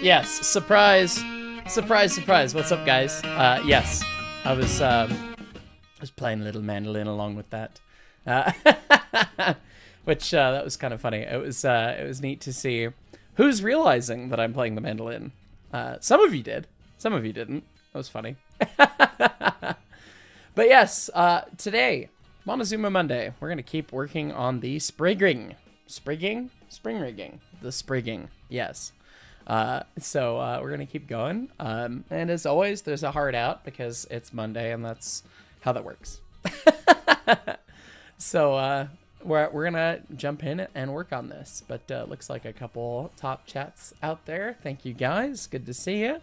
Yes, surprise, surprise, surprise. What's up, guys? Yes, I was playing a little mandolin along with that, which that was kind of funny. It was neat to see who's realizing that I'm playing the mandolin. Some of you did, some of you didn't. That was funny. But yes, today, Montezuma Monday, we're gonna keep working on the spring rigging, the sprigging. Yes. So we're gonna keep going, and as always there's a hard out because it's Monday and that's how that works. So we're gonna jump in and work on this, but looks like a couple top chats out there. Thank you guys, good to see you.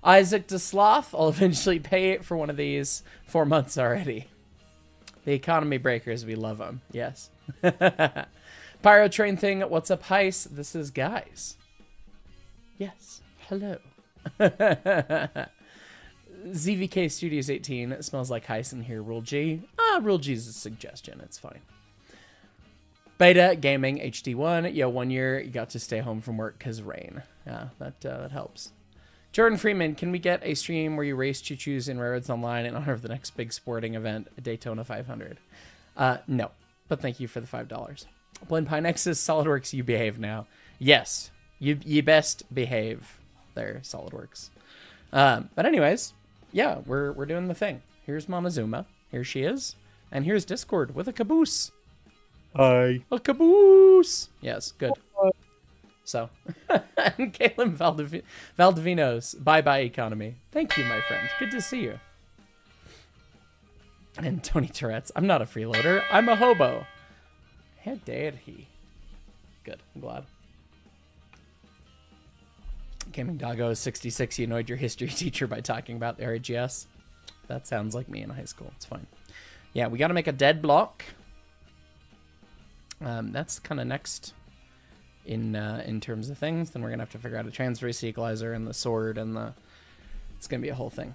Isaac the Sloth, I'll eventually pay it for one of these 4 months already. The economy breakers, we love them. Yes. Pyro Train Thing, what's up, Heis? This is Guys. Yes, hello. ZVK Studios 18, it smells like Heis in here, Rule G. Rule G's a suggestion, it's fine. Beta Gaming HD1, yo, 1 year, you got to stay home from work because rain. Yeah, that helps. Jordan Freeman, can we get a stream where you race choo-choos in Railroads Online in honor of the next big sporting event, Daytona 500? No, but thank you for the $5. Blind Pie Nexus, SolidWorks, you behave now. Yes. You best behave there, SolidWorks. But anyways, yeah, we're doing the thing. Here's Montezuma. Here she is. And here's Discord with a caboose. Hi. A caboose. Yes, good. So, and Caleb Valdivinos, bye-bye economy. Thank you, my friend. Good to see you. And Tony Tourette's, I'm not a freeloader. I'm a hobo. How dare he? Good, I'm glad. Gaming Doggo 66, you annoyed your history teacher by talking about the RGS. That sounds like me in high school. It's fine. Yeah, we got to make a dead block. That's kind of next in terms of things. Then we're gonna have to figure out a transverse equalizer and the sword and the. It's gonna be a whole thing.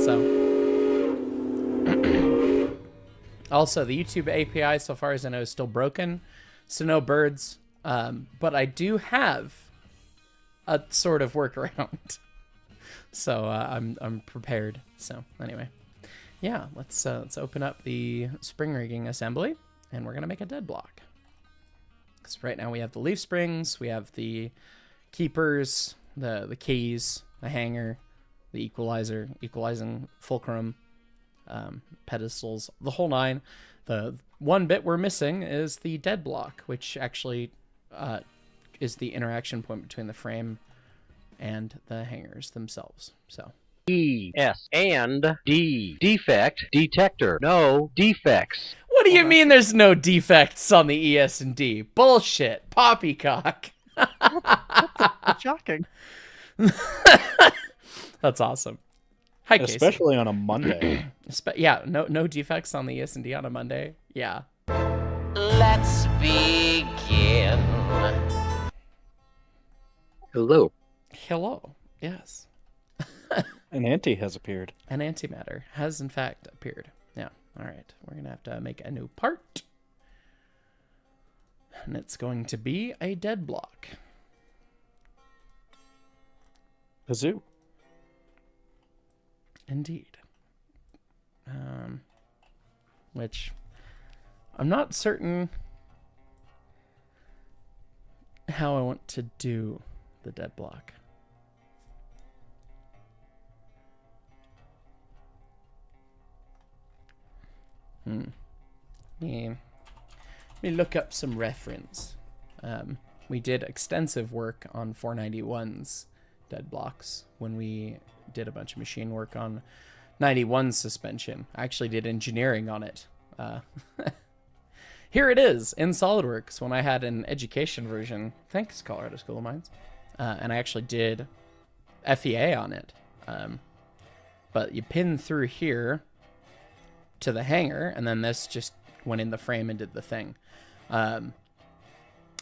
So. Also, the YouTube API, so far as I know, is still broken, so no birds. But I do have a sort of workaround, so I'm prepared. So anyway, yeah, let's open up the spring rigging assembly, and we're gonna make a dead block. Because right now we have the leaf springs, we have the keepers, the keys, the hanger, the equalizer, equalizing fulcrum. Pedestals, the whole nine. The one bit we're missing is the dead block, which actually is the interaction point between the frame and the hangers themselves. So E, S, and D. Defect detector. No defects. what do you mean there's no defects on the ES and D? Bullshit. Poppycock. That's shocking. That's awesome. Hi, Casey. Especially on a Monday. Yeah, no defects on the ES&D on a Monday. Yeah. Let's begin. Hello. Hello. Yes. An anti has appeared. An antimatter has in fact appeared. Yeah. All right. We're going to have to make a new part. And it's going to be a dead block. Kazoo. Indeed. Which I'm not certain how I want to do the dead block. Let me look up some reference. We did extensive work on 491's dead blocks when we did a bunch of machine work on 91's suspension. I actually did engineering on it. Here it is in SolidWorks when I had an education version. Thanks, Colorado School of Mines. And I actually did FEA on it. But you pin through here to the hanger, and then this just went in the frame and did the thing.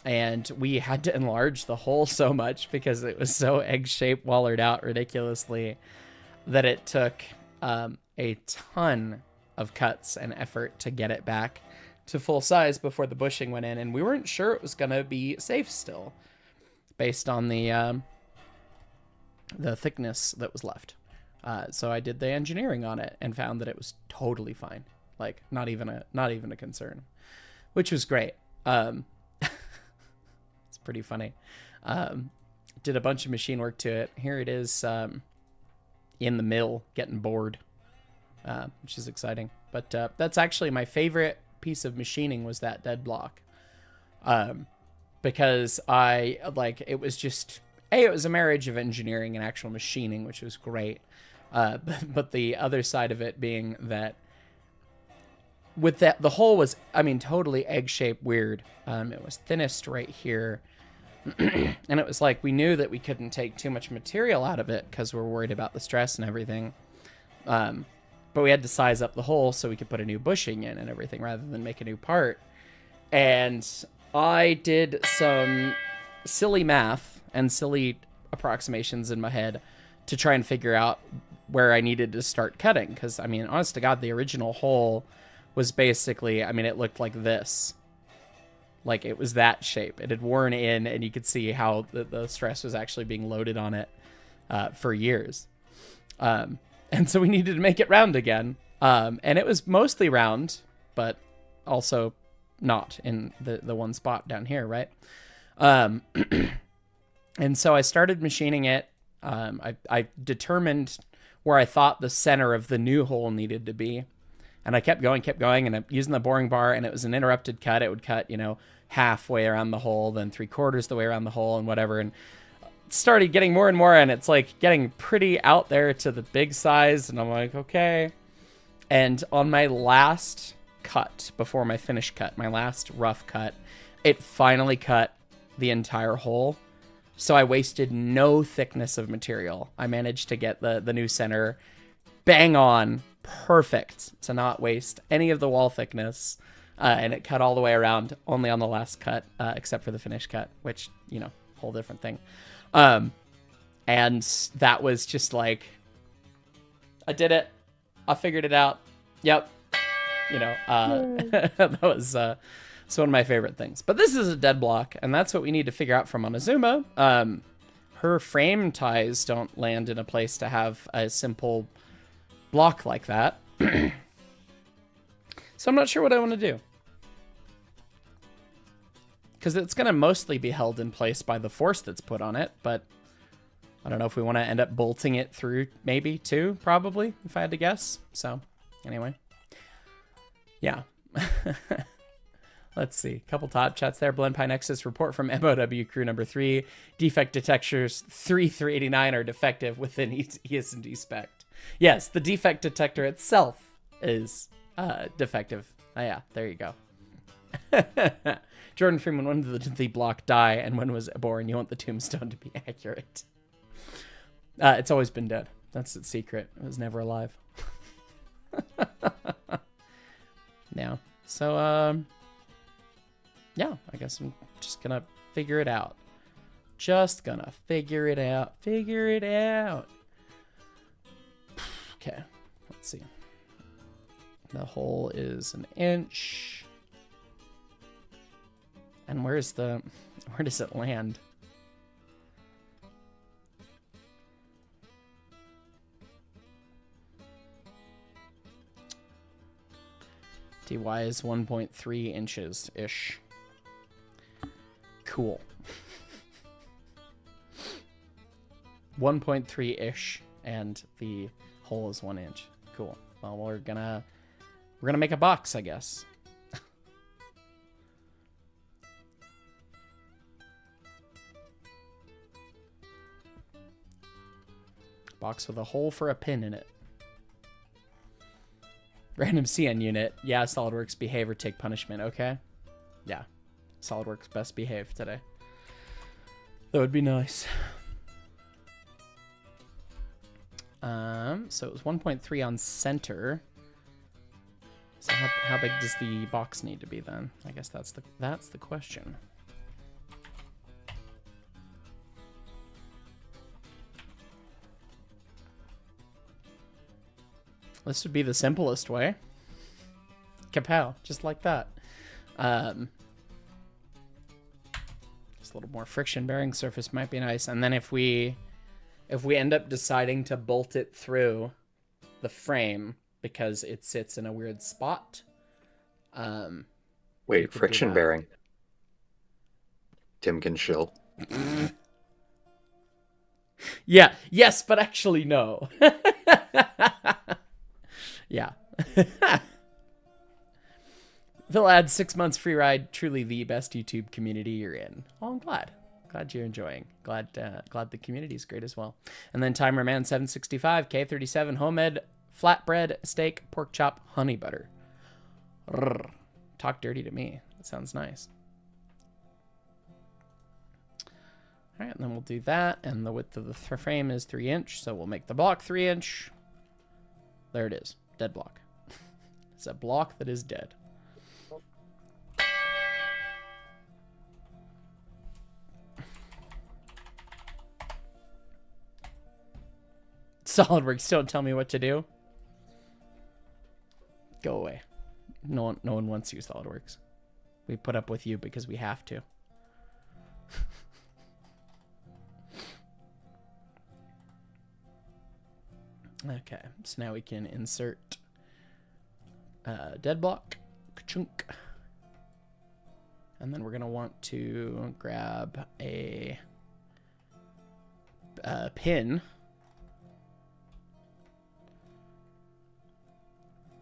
And we had to enlarge the hole so much because it was so egg-shaped, wallered out ridiculously, that it took a ton of cuts and effort to get it back to full size before the bushing went in. And we weren't sure it was going to be safe still based on the thickness that was left. So I did the engineering on it and found that it was totally fine. Like not even a concern, which was great. It's pretty funny. Did a bunch of machine work to it. Here it is in the mill getting bored, which is exciting. But that's actually my favorite piece of machining was that dead block. Because it was just, it was a marriage of engineering and actual machining, which was great. But the other side of it being that with that, the hole was, totally egg-shaped weird. It was thinnest right here. And it was like, we knew that we couldn't take too much material out of it because we're worried about the stress and everything. But we had to size up the hole so we could put a new bushing in and everything rather than make a new part. And I did some silly math and silly approximations in my head to try and figure out where I needed to start cutting. Because, honest to God, the original hole was basically, it looked like this. Like, it was that shape. It had worn in, and you could see how the stress was actually being loaded on it for years. And so we needed to make it round again. And it was mostly round, but also not in the one spot down here, right? And so I started machining it. I determined where I thought the center of the new hole needed to be. And I kept going, and I'm using the boring bar, and it was an interrupted cut. It would cut, halfway around the hole, then 3/4 the way around the hole, and whatever. And started getting more and more, and it's like getting pretty out there to the big size. And I'm like, okay. And on my last cut, before my finish cut, my last rough cut, it finally cut the entire hole. So I wasted no thickness of material. I managed to get the new center bang on, perfect, to not waste any of the wall thickness. And it cut all the way around, only on the last cut, except for the finish cut, which, you know, whole different thing. And that was just like, I did it. I figured it out. Yep. You know, that was it's one of my favorite things. But this is a dead block, and that's what we need to figure out from Montezuma. Her frame ties don't land in a place to have a simple block like that. So I'm not sure what I want to do. Because it's going to mostly be held in place by the force that's put on it, but I don't know if we want to end up bolting it through, maybe, too, probably, if I had to guess. So, anyway. Yeah. Let's see. Couple top chats there. Blend Pie Nexus report from MOW crew number 3. Defect detectors 389 are defective within ES&D spec. Yes, the defect detector itself is defective. Oh, yeah, there you go. Jordan Freeman, when did the block die and when was it born? You want the tombstone to be accurate. It's always been dead. That's its secret. It was never alive. Yeah. So, yeah, I guess I'm just gonna figure it out. Just gonna figure it out. Figure it out. Okay, let's see. The hole is 1 inch. And where does it land? DY is 1.3 inches-ish. Cool. 1.3-ish, and the hole is 1 inch. Cool. Well, we're gonna make a box, I guess. Box with a hole for a pin in it. Random CN unit. Yeah, SolidWorks behave or take punishment. Okay. Yeah. SolidWorks best behave today. That would be nice. So it was 1.3 on center. So how big does the box need to be then? I guess that's the question. This would be the simplest way. Kapow, just like that. Just a little more friction bearing surface might be nice. And then if we end up deciding to bolt it through the frame because it sits in a weird spot. Wait, friction bearing. Tim can shill. Yeah, yes, but actually no. Yeah. They'll add 6 months free ride. Truly the best YouTube community you're in. Oh, I'm glad. Glad you're enjoying. Glad the community's great as well. And then Timer Man 765 K37 homemade flatbread steak pork chop honey butter. Rrr. Talk dirty to me. That sounds nice. All right, and then we'll do that. And the width of the frame is 3 inch, so we'll make the block 3 inch. There it is. Dead block. It's a block that is dead. SolidWorks, don't tell me what to do. Go away. No one wants you, SolidWorks. We put up with you because we have to. Okay, so now we can insert dead block, chunk, and then we're gonna want to grab a pin,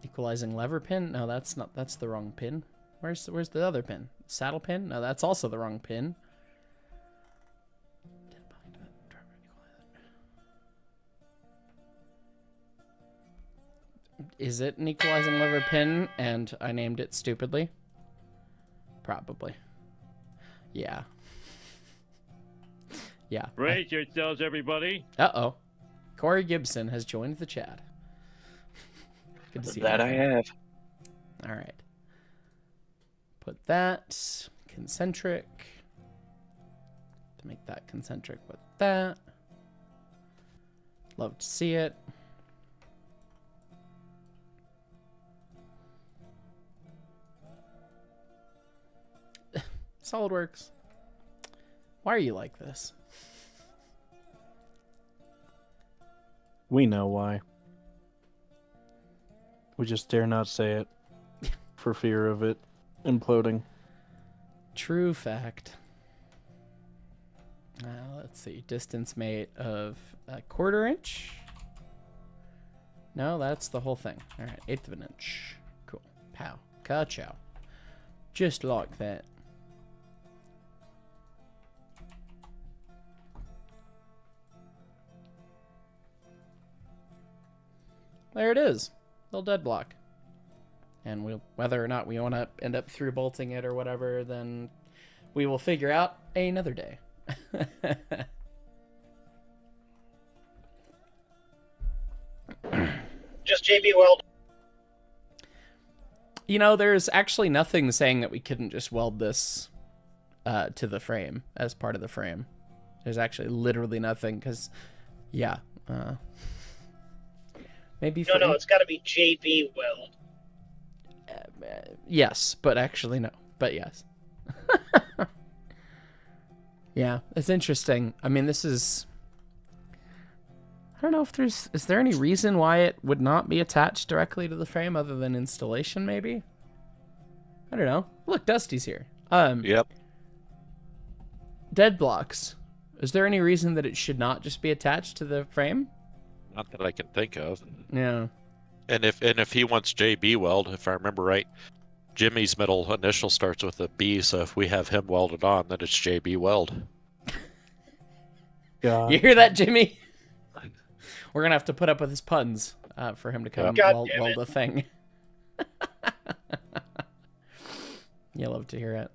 equalizing lever pin. No, that's the wrong pin. Where's the other pin? Saddle pin? No, that's also the wrong pin. Is it an equalizing lever pin and I named it stupidly? Probably. Yeah. Yeah. Brace yourselves, everybody. Uh-oh. Corey Gibson has joined the chat. Good to see you. That my I friend. have. All right. Put that concentric. To make that concentric with that. Love to see it. SolidWorks. Why are you like this? We know why. We just dare not say it for fear of it imploding. True fact. Let's see. Distance mate of a 1/4 inch. No, that's the whole thing. All right, 1/8 of an inch. Cool. Pow. Ka-chow. Just like that. There it is. Little dead block. And whether or not we want to end up through bolting it or whatever, then we will figure out another day. Just JB Weld. You know, there's actually nothing saying that we couldn't just weld this to the frame as part of the frame. There's actually literally nothing because, yeah. Maybe for No, it's got to be JB Weld. yes, but actually no. But yes. Yeah, it's interesting. I mean, this is... I don't know if there's... Is there any reason why it would not be attached directly to the frame other than installation, maybe? I don't know. Look, Dusty's here. Yep. Dead blocks. Is there any reason that it should not just be attached to the frame? Not that I can think of. Yeah. And if he wants JB weld, if I remember right, Jimmy's middle initial starts with a B, so if we have him welded on, then it's JB weld. God. You hear that, Jimmy? We're gonna have to put up with his puns for him to come God damn weld a thing. You love to hear it.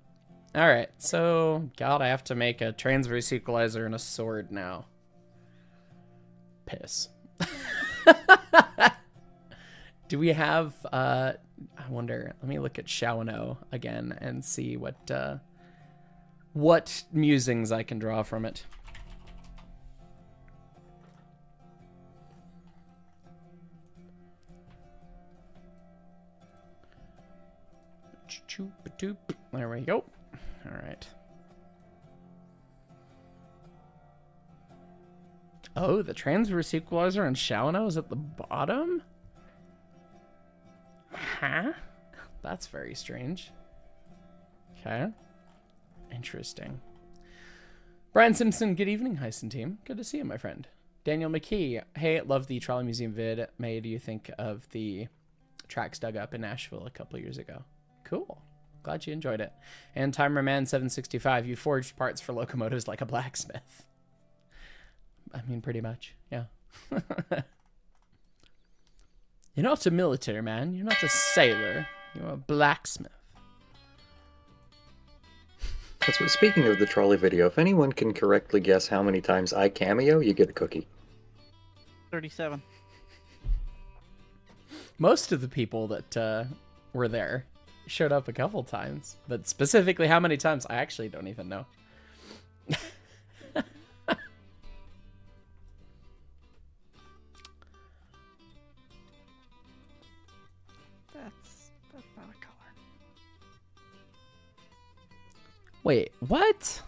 All right, so God, I have to make a transverse equalizer and a sword now. Piss. Do we have? I wonder. Let me look at Shawano again and see what musings I can draw from it. There we go. All right. Oh, the transverse equalizer on Shawano is at the bottom? Huh? That's very strange. Okay. Interesting. Brian Simpson, good evening, Heisen team. Good to see you, my friend. Daniel McKee, hey, love the Trolley Museum vid. Made you think of the tracks dug up in Nashville a couple years ago. Cool. Glad you enjoyed it. And Timer Man 765, you forged parts for locomotives like a blacksmith. I mean, pretty much, yeah. You're not a military man. You're not a sailor. You're a blacksmith. That's what. Speaking of the trolley video, if anyone can correctly guess how many times I cameo, you get a cookie. 37. Most of the people that were there showed up a couple times, but specifically how many times, I actually don't even know. That's not a color. Wait, what?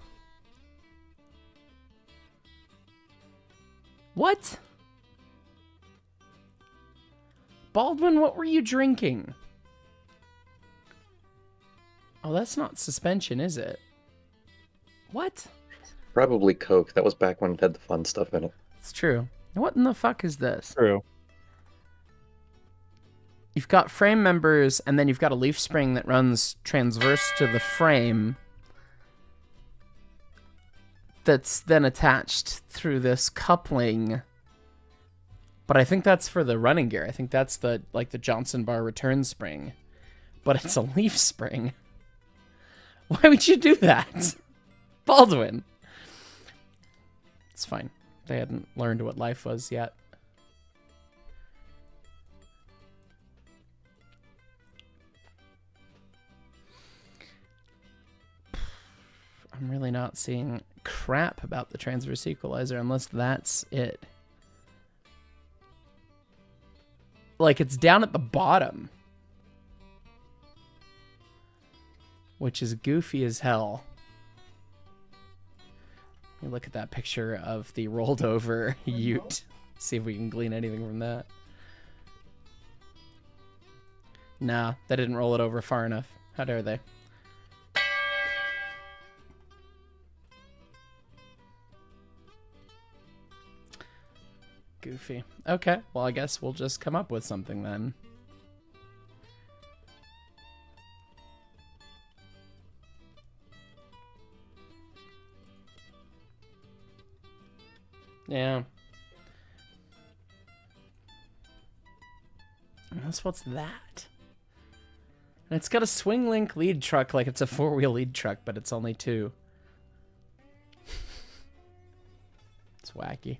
What? Baldwin, what were you drinking? Oh, that's not suspension, is it? What? Probably Coke. That was back when it had the fun stuff in it. It's true. What in the fuck is this? True. You've got frame members, and then you've got a leaf spring that runs transverse to the frame that's then attached through this coupling. But I think that's for the running gear. I think that's the Johnson bar return spring. But it's a leaf spring. Why would you do that? Baldwin. It's fine. They hadn't learned what life was yet. I'm really not seeing crap about the transverse equalizer unless that's it. Like, it's down at the bottom, which is goofy as hell. Let me look at that picture of the rolled over Ute. See if we can glean anything from that. Nah, they didn't roll it over far enough. How dare they? Goofy. Okay, well, I guess we'll just come up with something then. Yeah. That's what's that? And it's got a swing link lead truck like it's a 4-wheel lead truck, but it's only 2. It's wacky.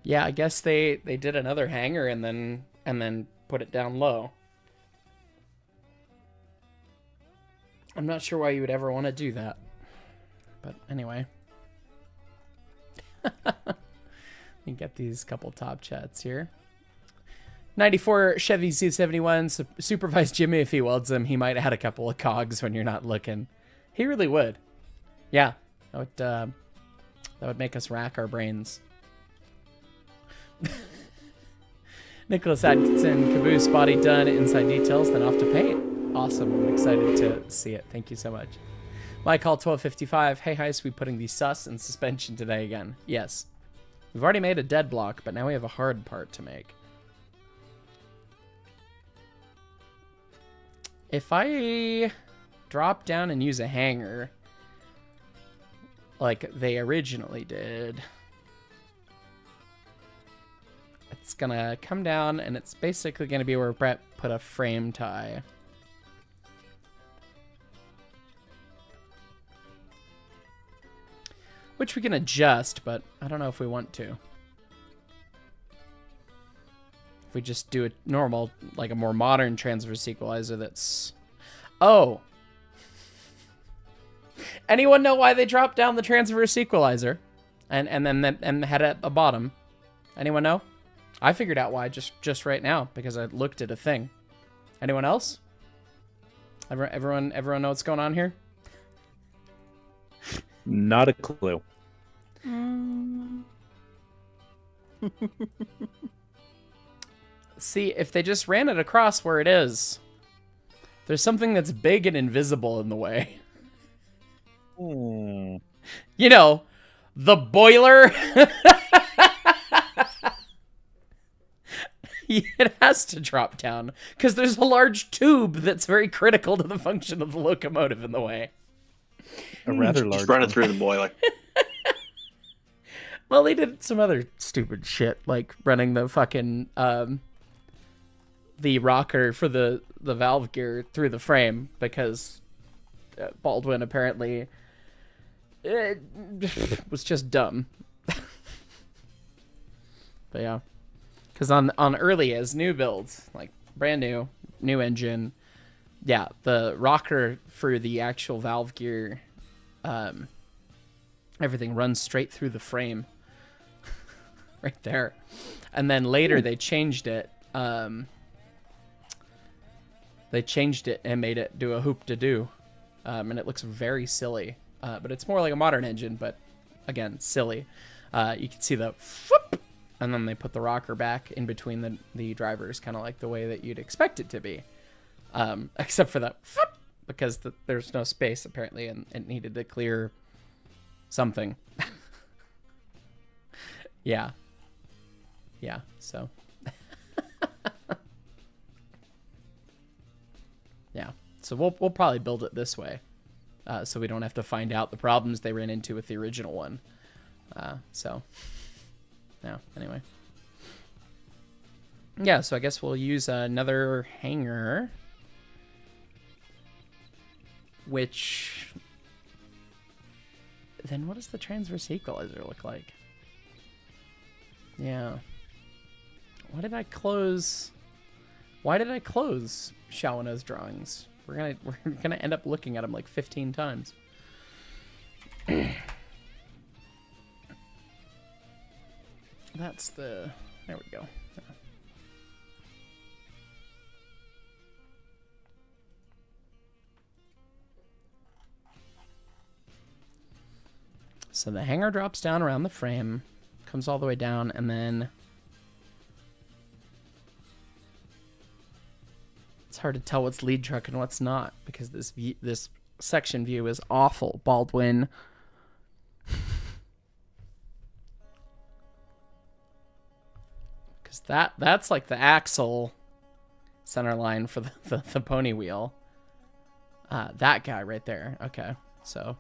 Yeah, I guess they did another hanger and then put it down low. I'm not sure why you would ever want to do that. But anyway. Let me get these couple top chats here. 94 Chevy C71. Supervise Jimmy if he welds them. He might add a couple of cogs when you're not looking. He really would. Yeah. That would make us rack our brains. Nicholas Atkinson, caboose, body done, inside details, then off to paint. Awesome. I'm excited to see it. Thank you so much. My call 1255. Hey, Heist, we putting the sus in suspension today again? Yes. We've already made a dead block, but now we have a hard part to make. If I drop down and use a hanger, like they originally did, it's gonna come down and it's basically gonna be where Brett put a frame tie. Which we can adjust, but I don't know if we want to. If we just do a normal, like a more modern transverse equalizer that's... Oh! Anyone know why they dropped down the transverse equalizer? And had it at the bottom? Anyone know? I figured out why just right now, because I looked at a thing. Anyone else? Everyone know what's going on here? Not a clue. See, if they just ran it across where it is, there's something that's big and invisible in the way. Hmm. You know, the boiler. It has to drop down because there's a large tube that's very critical to the function of the locomotive in the way. A rather large. Just run it through the boiler. Well, they did some other stupid shit, like running the fucking the rocker for the valve gear through the frame because Baldwin apparently was just dumb. But yeah. Because on early as new builds, like brand new engine, yeah, the rocker for the actual valve gear, everything runs straight through the frame, right there. And then later they changed it. They changed it and made it do a hoop-de-doo, and it looks very silly. But it's more like a modern engine, but again, silly. You can see the whoop. And then they put the rocker back in between the drivers, kind of like the way that you'd expect it to be. Except for that, because there's no space, apparently, and it needed to clear something. Yeah. Yeah, so. Yeah, so we'll probably build it this way, so we don't have to find out the problems they ran into with the original one. So... No, anyway. Yeah, so I guess we'll use another hanger. Which... Then what does the transverse equalizer look like? Yeah. Why did I close Shawano's drawings? We're gonna end up looking at them like 15 times. That's the... There we go. So the hanger drops down around the frame, comes all the way down, and then... It's hard to tell what's lead truck and what's not, because this section view is awful, Baldwin. Because that's like the axle center line for the pony wheel. That guy right there. Okay, so...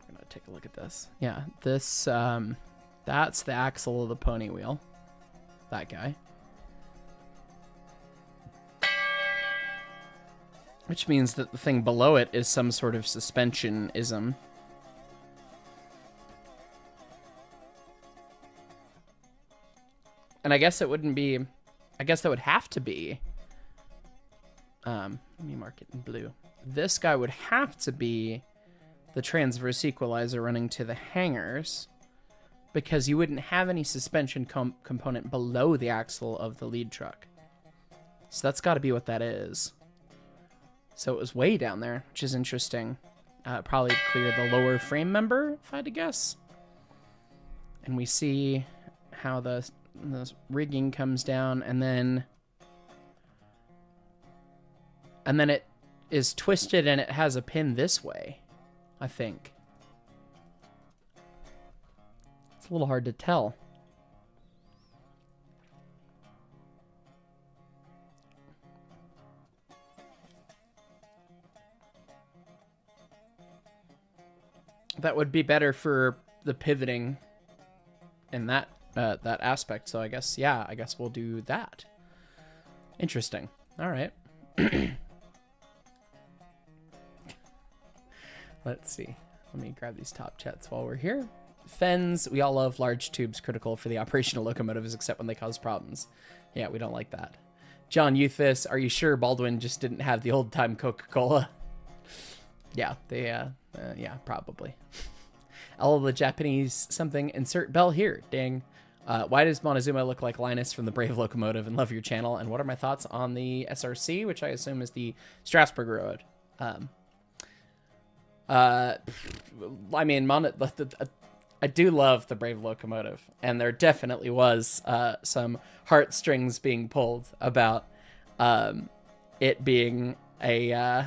I'm gonna take a look at this. Yeah, this, that's the axle of the pony wheel. That guy. Which means that the thing below it is some sort of suspension-ism. And I guess it wouldn't be... I guess that would have to be... let me mark it in blue. This guy would have to be the transverse equalizer running to the hangers, because you wouldn't have any suspension component below the axle of the lead truck. So that's got to be what that is. So it was way down there, which is interesting. Probably clear the lower frame member, if I had to guess. And we see how the rigging comes down, and then it is twisted and it has a pin this way, I think. It's a little hard to tell. That would be better for the pivoting in that that aspect. So I guess, yeah, I guess we'll do that. Interesting. All right. Let's see. Let me grab these top chats while we're here. Fens, we all love large tubes critical for the operational locomotives, except when they cause problems. Yeah, we don't like that. John Euthus, are you sure Baldwin just didn't have the old-time Coca-Cola? Yeah, they, yeah, probably. All of the Japanese something, insert bell here, ding. Why does Montezuma look like Linus from the Brave Locomotive, and love your channel? And what are my thoughts on the SRC, which I assume is the Strasbourg Road? I mean, I do love the Brave Locomotive, and there definitely was some heartstrings being pulled about it being a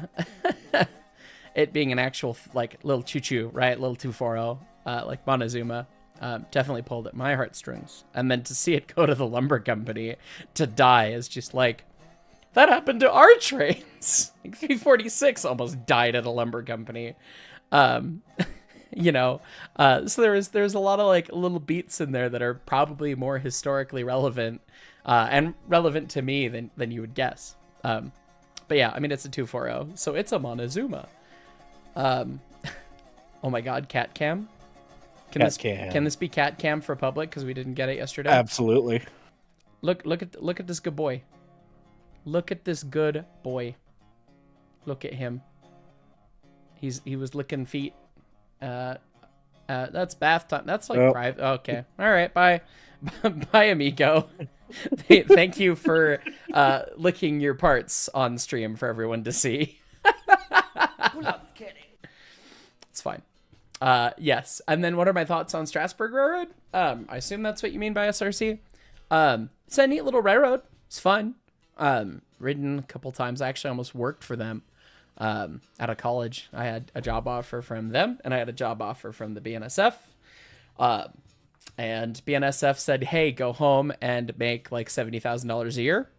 it being an actual like little choo-choo, right? Little 240, like Montezuma. Definitely pulled at my heartstrings, and then to see it go to the lumber company to die is just like, that happened to our trains. Like 346 almost died at a lumber company. You know, so there's a lot of like little beats in there that are probably more historically relevant and relevant to me than you would guess. But yeah, I mean, it's a 240, so it's a Montezuma. Oh my God, cat cam. Can this be cat cam for public because we didn't get it yesterday? Absolutely. Look at this good boy. Look at this good boy. Look at him. He was licking feet. That's bath time. That's like private. Okay. All right. Bye. Bye, amigo. Thank you for licking your parts on stream for everyone to see. I'm kidding. It's fine. Yes. And then what are my thoughts on Strasbourg Railroad? I assume that's what you mean by SRC. It's a neat little railroad. It's fun. Ridden a couple times. I actually almost worked for them out of college. I had a job offer from them, and I had a job offer from the BNSF. And BNSF said, hey, go home and make like $70,000 a year.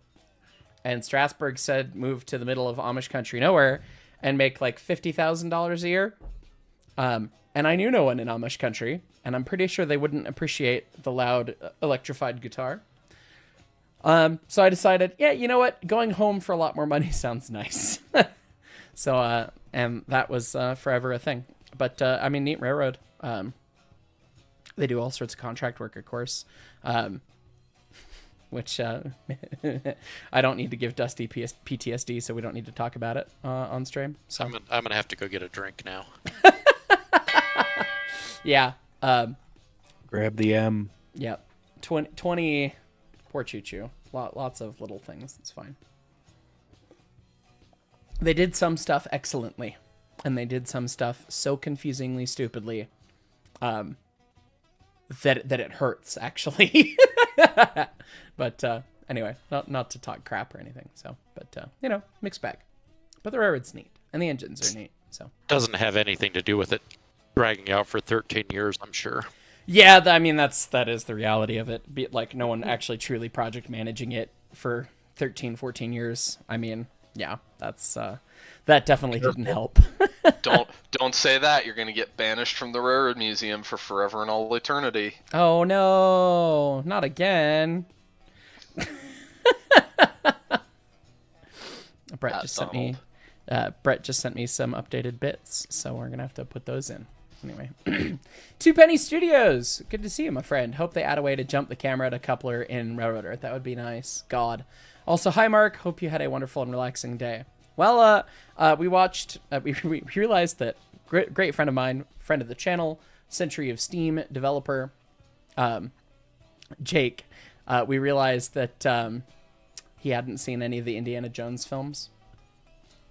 And Strasbourg said, move to the middle of Amish country nowhere and make like $50,000 a year. And and I knew no one in Amish country, and I'm pretty sure they wouldn't appreciate the loud electrified guitar. So I decided, yeah, you know what? Going home for a lot more money sounds nice. So, and that was forever a thing. But, I mean, Neat Railroad, they do all sorts of contract work, of course, which I don't need to give Dusty PTSD, so we don't need to talk about it on stream. So I'm gonna have to go get a drink now. Yeah. Grab the M. Yeah. 20 poor Choo Choo. Lots of little things. It's fine. They did some stuff excellently, and they did some stuff so confusingly stupidly that it hurts, actually. But anyway, not to talk crap or anything. So, but you know, mixed bag. But the railroad's neat, and the engines are neat. So Doesn't have anything to do with it dragging out for 13 years, I'm sure. yeah, I mean that is the reality of it. Be like no one actually truly project managing it for 13, 14 years. I mean, yeah, that's that definitely didn't help. Don't say that. You're gonna get banished from the Railroad Museum for forever and all eternity. Oh no, not again. Brett just sent me some updated bits, so we're gonna have to put those in. Anyway, Two Penny Studios. Good to see you, my friend. Hope they add a way to jump the camera to coupler in Railroader. That would be nice. God. Also, hi Mark. Hope you had a wonderful and relaxing day. Well, we watched. We realized that great friend of mine, friend of the channel, Century of Steam developer, Jake. We realized that he hadn't seen any of the Indiana Jones films,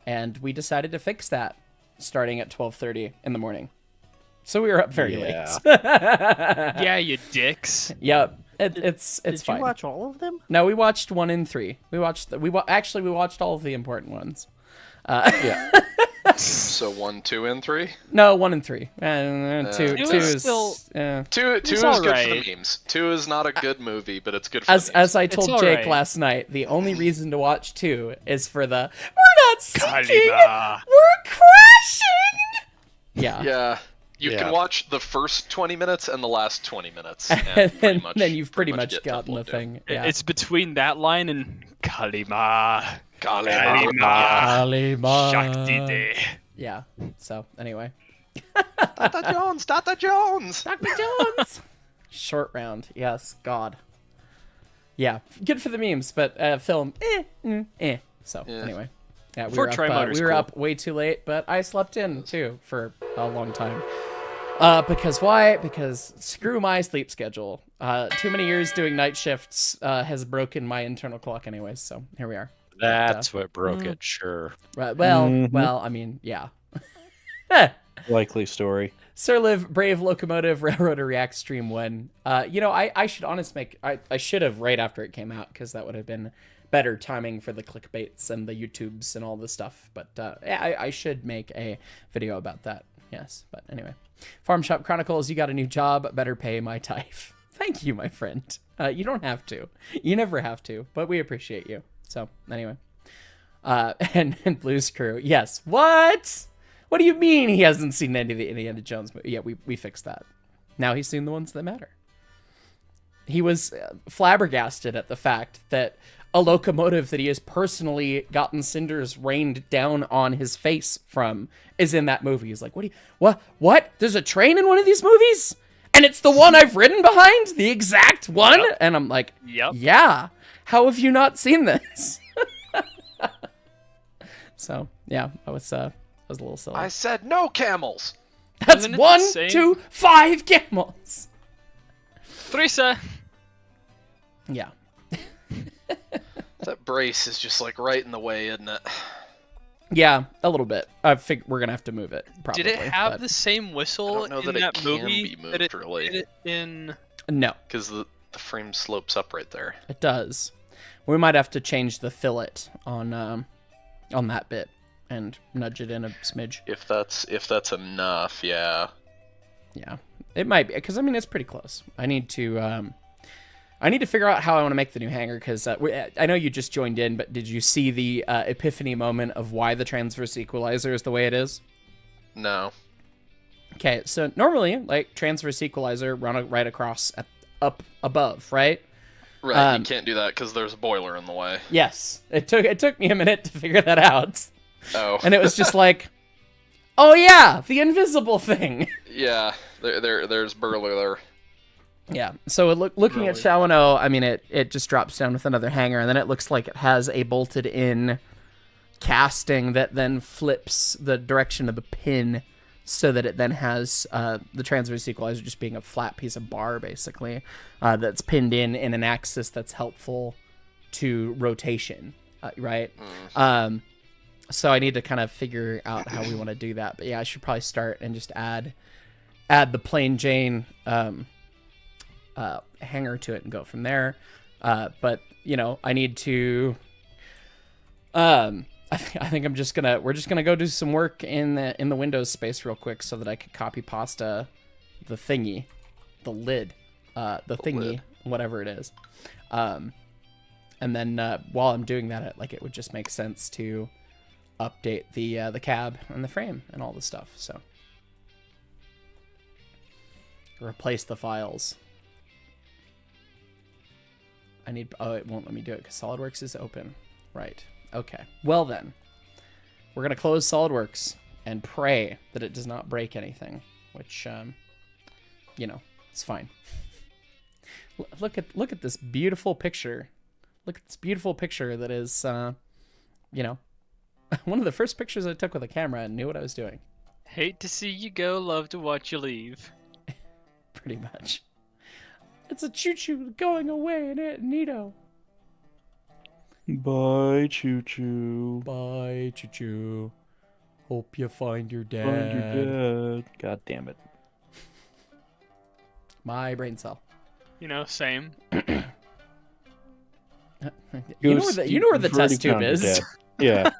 and we decided to fix that starting at 12:30 in the morning. So we were up very late. Yeah, you dicks. Yep, it's Did fine. you watch all of them? No, we watched 1 and 3. We watched we watched all of the important ones. Yeah. So 1, 2, and 3. No, 1 and 3. And two Two two is is still- Two is good alright. for the memes. 2 is not a good movie, but it's good for as the memes. as I told It's Jake alright. last night. The only reason to watch 2 is for the we're not sinking, Kalima. we're crashing. Yeah. Yeah. You Yeah. can watch the first 20 minutes and the last 20 minutes. And then you've pretty much get gotten the Temple thing. Yeah. It's between that line and Kalima. Doom. Kalima. Shakti De. Yeah. So anyway, Dr. Jones! Dr. Jones! Dr. Jones. Short round. Yes. God. Yeah. Good for the memes, but film. So Yeah. anyway. Yeah, we Fort were up, Trimotor's we were cool. up way too late, but I slept in too for a long time. Because why? Because screw my sleep schedule. Too many years doing night shifts has broken my internal clock anyways, so here we are. That's what broke it, sure. Right, well, Mhm. well, I mean, yeah. Likely story. Sir Liv, Brave Locomotive, Railroader React Stream 1. You know, I should honestly I should have right after it came out, because that would have been better timing for the clickbaits and the YouTubes and all the stuff. But yeah, I should make a video about that. Yes, but anyway. Farm Shop Chronicles, you got a new job. Better pay my tithe. Thank you, my friend. You don't have to. You never have to, but we appreciate you. So anyway. And Blues Crew. Yes. What? What do you mean he hasn't seen any of the Indiana Jones movies? Yeah, we fixed that. Now he's seen the ones that matter. He was flabbergasted at the fact that a locomotive that he has personally gotten cinders rained down on his face from is in that movie. He's like, what? There's a train in one of these movies? And it's the one I've ridden behind? The exact one? Yep. And I'm like, Yep. yeah. How have you not seen this? So, yeah, that was a little silly. I said no camels! That's Isn't it the 1, same? 2, 5 camels. Theresa. Yeah. That brace is just like right in the way, isn't it? Yeah, a little bit. I think we're gonna have to move it. Probably. Did it have but the same whistle I don't know in that it that can movie be moved, that it really. did in? No, Because the frame slopes up right there. it does. We might have to change the fillet on that bit and nudge it in a smidge. If that's enough, yeah. Yeah, it might be because I mean it's pretty close. I need to figure out how I want to make the new hanger because I know you just joined in, but did you see the epiphany moment of why the transverse equalizer is the way it is? No. Okay, so normally, like, transverse equalizer run right across up above, right? Right, you can't do that because there's a boiler in the way. Yes. It took me a minute to figure that out. Oh. And it was just like, oh yeah, the invisible thing. Yeah, there's Burler. Yeah, so looking at Shawano, I mean, it just drops down with another hanger, and then it looks like it has a bolted-in casting that then flips the direction of the pin so that it then has the transverse equalizer just being a flat piece of bar, basically, that's pinned in an axis that's helpful to rotation, right? So I need to kind of figure out how we want to do that. But yeah, I should probably start and just add the plain Jane hanger to it and go from there. But you know, I need to. I think we're just gonna go do some work in the Windows space real quick so that I could copy pasta the thingy, the lid, whatever it is. And then while I'm doing that, it would just make sense to update the cab and the frame and all the stuff. So replace the files. It won't let me do it because SolidWorks is open. Right. Okay. Well then, we're gonna close SolidWorks and pray that it does not break anything, which, you know, it's fine. Look at this beautiful picture. Look at this beautiful picture that is, you know, one of the first pictures I took with a camera and knew what I was doing. Hate to see you go, love to watch you leave. Pretty much. It's a choo-choo going away in it, Nito. Bye, choo-choo. Bye, choo-choo. Hope you find your dad. Find your dad. God damn it. My brain cell. You know, same. You know where the test tube is. Yeah.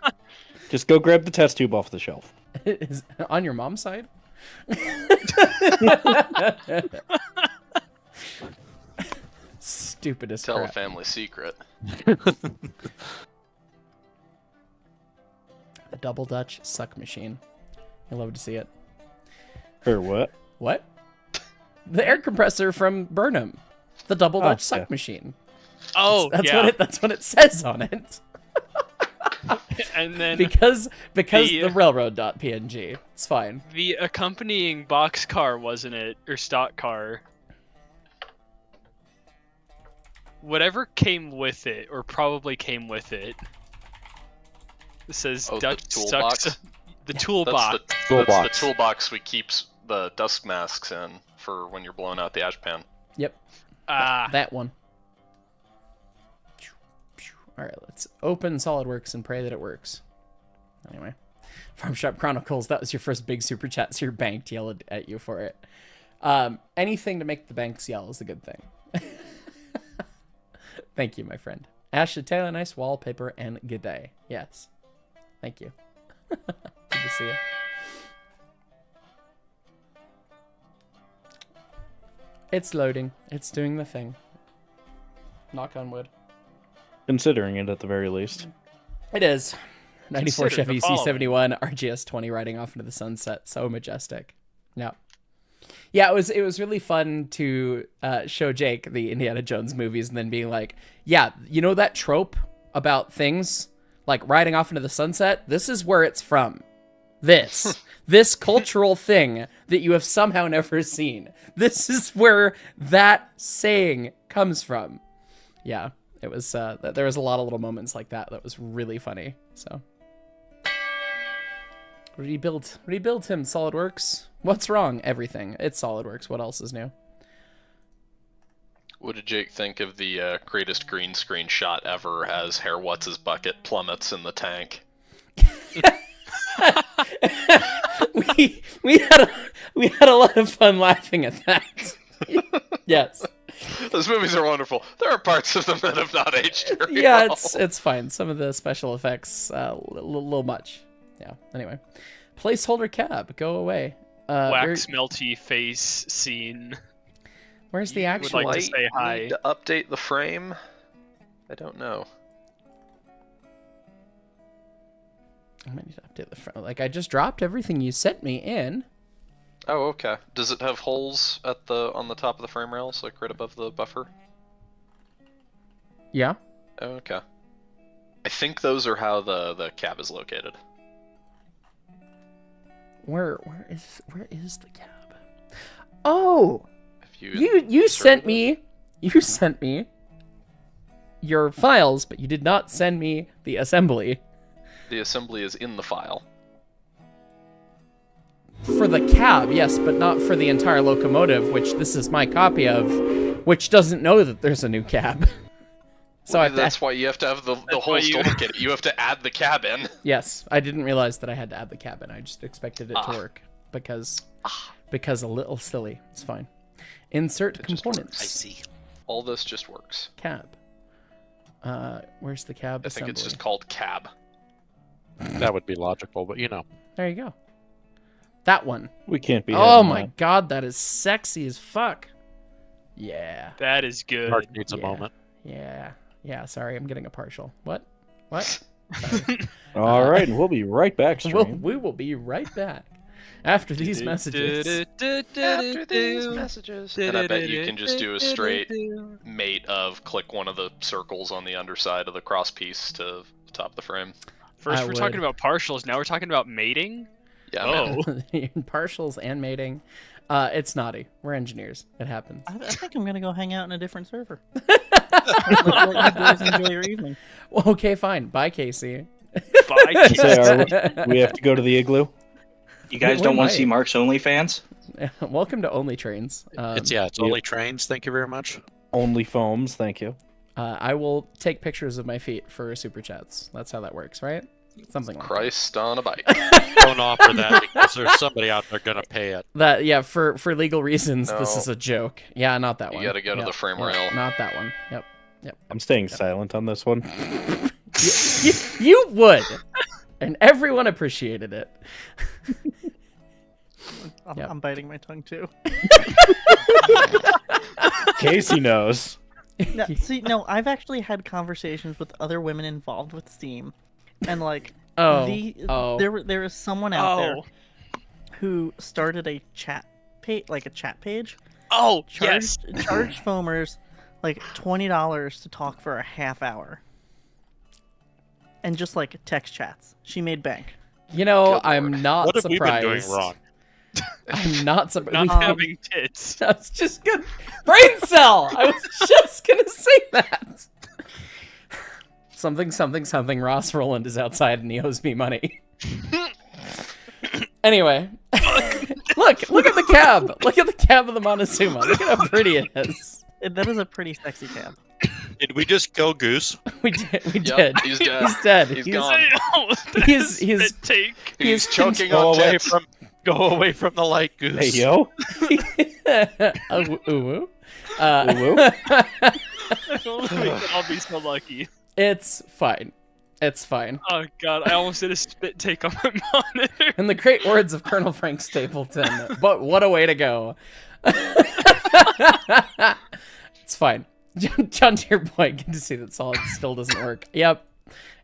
Just go grab the test tube off the shelf. Is on your mom's side? Stupidest Tell crap. a family secret. The double Dutch suck machine. I love to see it. Or what? What? The air compressor from Burnham. The double Dutch suck machine. Oh, that's what it says on it. And then because the railroad.png. It's fine. the accompanying box car, wasn't it, or stock car? Whatever came with it, or probably came with it. It says Dutch the toolbox. sucks. The toolbox. That's the toolbox we keep the dust masks in for when you're blowing out the ash pan. Yep. Ah. That one. All right, let's open SolidWorks and pray that it works. Anyway, Farm Shop Chronicles, that was your first big super chat, so your bank yelled at you for it. Anything to make the banks yell is a good thing. Thank you, my friend. Ashley Taylor, nice wallpaper, and good day. Yes. Thank you. Good to see you. It's loading. It's doing the thing. Knock on wood. Considering it at the very least. It is. 94 Consider Chevy the following. C71 RGS 20 riding off into the sunset. So majestic. Yeah. Yeah, it was really fun to show Jake the Indiana Jones movies and then being like, yeah, you know that trope about things like riding off into the sunset? This is where it's from. This cultural thing that you have somehow never seen. This is where that saying comes from. Yeah, it was, there was a lot of little moments like that was really funny, so. What did he build? What did he build him, SolidWorks? What's wrong? Everything. It's SolidWorks. What else is new? What did Jake think of the greatest green screen shot ever as Herr What's-His Bucket plummets in the tank? we had a lot of fun laughing at that. Yes. Those movies are wonderful. There are parts of them that have not aged very Yeah, well. it's fine. Some of the special effects, little much. Yeah. Anyway, placeholder cab, go away. Wax melty face scene. Where's the Would actual? like to say hi. Need to update the frame? I don't know. I might need to update the front. Like, I just dropped everything you sent me in. Oh, okay. Does it have holes at on the top of the frame rails, like right above the buffer? Yeah. Oh, okay. I think those are how the cab is located. Where is the cab? Oh, If you you sent me your files, but you did not send me the assembly The assembly is in the file. for the cab. Yes, but not for the entire locomotive, which this is my copy of, which doesn't know that there's a new cab. So Well, that's why you have to have the holes to look at it. You have to add the cab in. Yes, I didn't realize that I had to add the cab in. I just expected it to work because a little silly. It's fine. Insert components. I see. All this just works. Cab. Where's the cab I think assembly? it's just called cab. That would be logical, but you know. There you go. That one. We can't be. Oh having my that. god, that is sexy as fuck. Yeah. That is good. Mark needs a Yeah. moment. Yeah. Yeah, sorry, I'm getting a partial. What? Sorry. All right, and we'll be right back. Stream. We will be right back after these messages. After these messages. And I bet you can just do a straight mate of click one of the circles on the underside of the cross piece to the top of the frame. First, I we're talking would. about partials. Now we're talking about mating. Yeah, Oh, man. Partials and mating. It's naughty. We're engineers. It happens. I think I'm gonna go hang out in a different server. Let you boys enjoy your evening. Well, okay, fine. Bye, Casey. bye. Say, we have to go to the igloo. You guys We don't want might. to see Mark's OnlyFans? Welcome to Only Trains. It's only trains. Thank you very much. Only foams, thank you. I will take pictures of my feet for super chats. That's how that works, right? Something like Christ on a bike. Don't offer that because there's somebody out there gonna pay it. that. Yeah, for legal reasons, this No. is a joke. Yeah, not that You one. gotta go to the frame rail. Not that one. Yep. I'm staying silent on this one. You would, and everyone appreciated it. Yep. I'm biting my tongue too. Casey knows. No, see, no, I've actually had conversations with other women involved with Steam, and like, there was someone out there who started a chat page, Oh, charged foamers like $20 to talk for a half hour, and just like text chats. She made bank. You know, Good I'm lord. not What have surprised. we been doing wrong? I'm not surprised. not having tits. I was just gonna brain cell. I was just gonna say that. Something. Ross Roland is outside and he owes me money. Anyway, look at the cab. Look at the cab of the Montezuma. Look at how pretty it is. That is a pretty sexy cab. Did we just kill Goose? We did. Yep, he's dead. He's dead. He's gone. He's take. He's choking Go on away tits. go away from the light, Goose. Hey, yo. Ooh. Ooh. We could all be so lucky. It's fine. It's fine. Oh god, I almost did a spit take on my monitor. In the great words of Colonel Frank Stapleton, but what a way to go. It's fine. John, to your point, good to see that Solid still doesn't work. Yep.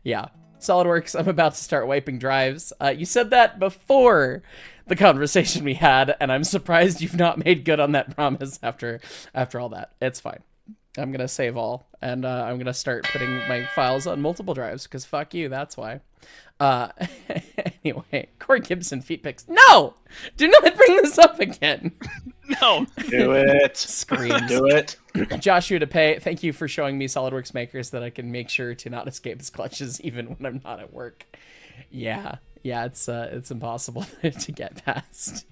Yeah. SolidWorks, I'm about to start wiping drives. You said that before the conversation we had, and I'm surprised you've not made good on that promise after all that. It's fine. I'm going to save all, and I'm going to start putting my files on multiple drives, because fuck you, that's why. Anyway, Corey Gibson feet pics. No! Do not bring this up again. No. Do it. Screams. Do it. Joshua to pay. Thank you for showing me SolidWorks makers that I can make sure to not escape his clutches even when I'm not at work. Yeah, it's impossible to get past.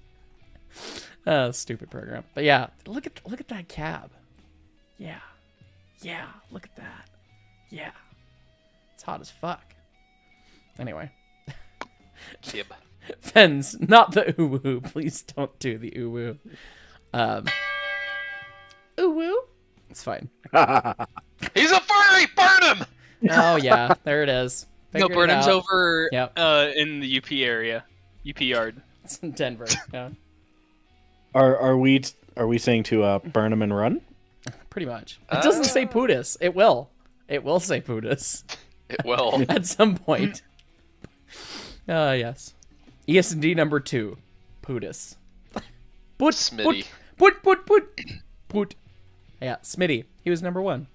Stupid program. But yeah, look at that cab. Yeah, look at that. Yeah, it's hot as fuck. Anyway. Kib. Fens, not the uwu. Please don't do the uwu. Uwu? It's fine. He's a furry! Burn him! Oh yeah, there it is. No, Figured it Burnham's out. over Yep. in the UP area. UP yard. It's in Denver. Yeah, Are we saying to burn him and run? pretty much. It doesn't say Putis. It will. It will say Putis It will. at some point. Yes. ES&D number 2, Putis. Smitty. Put. Yeah, Smitty. He was number 1.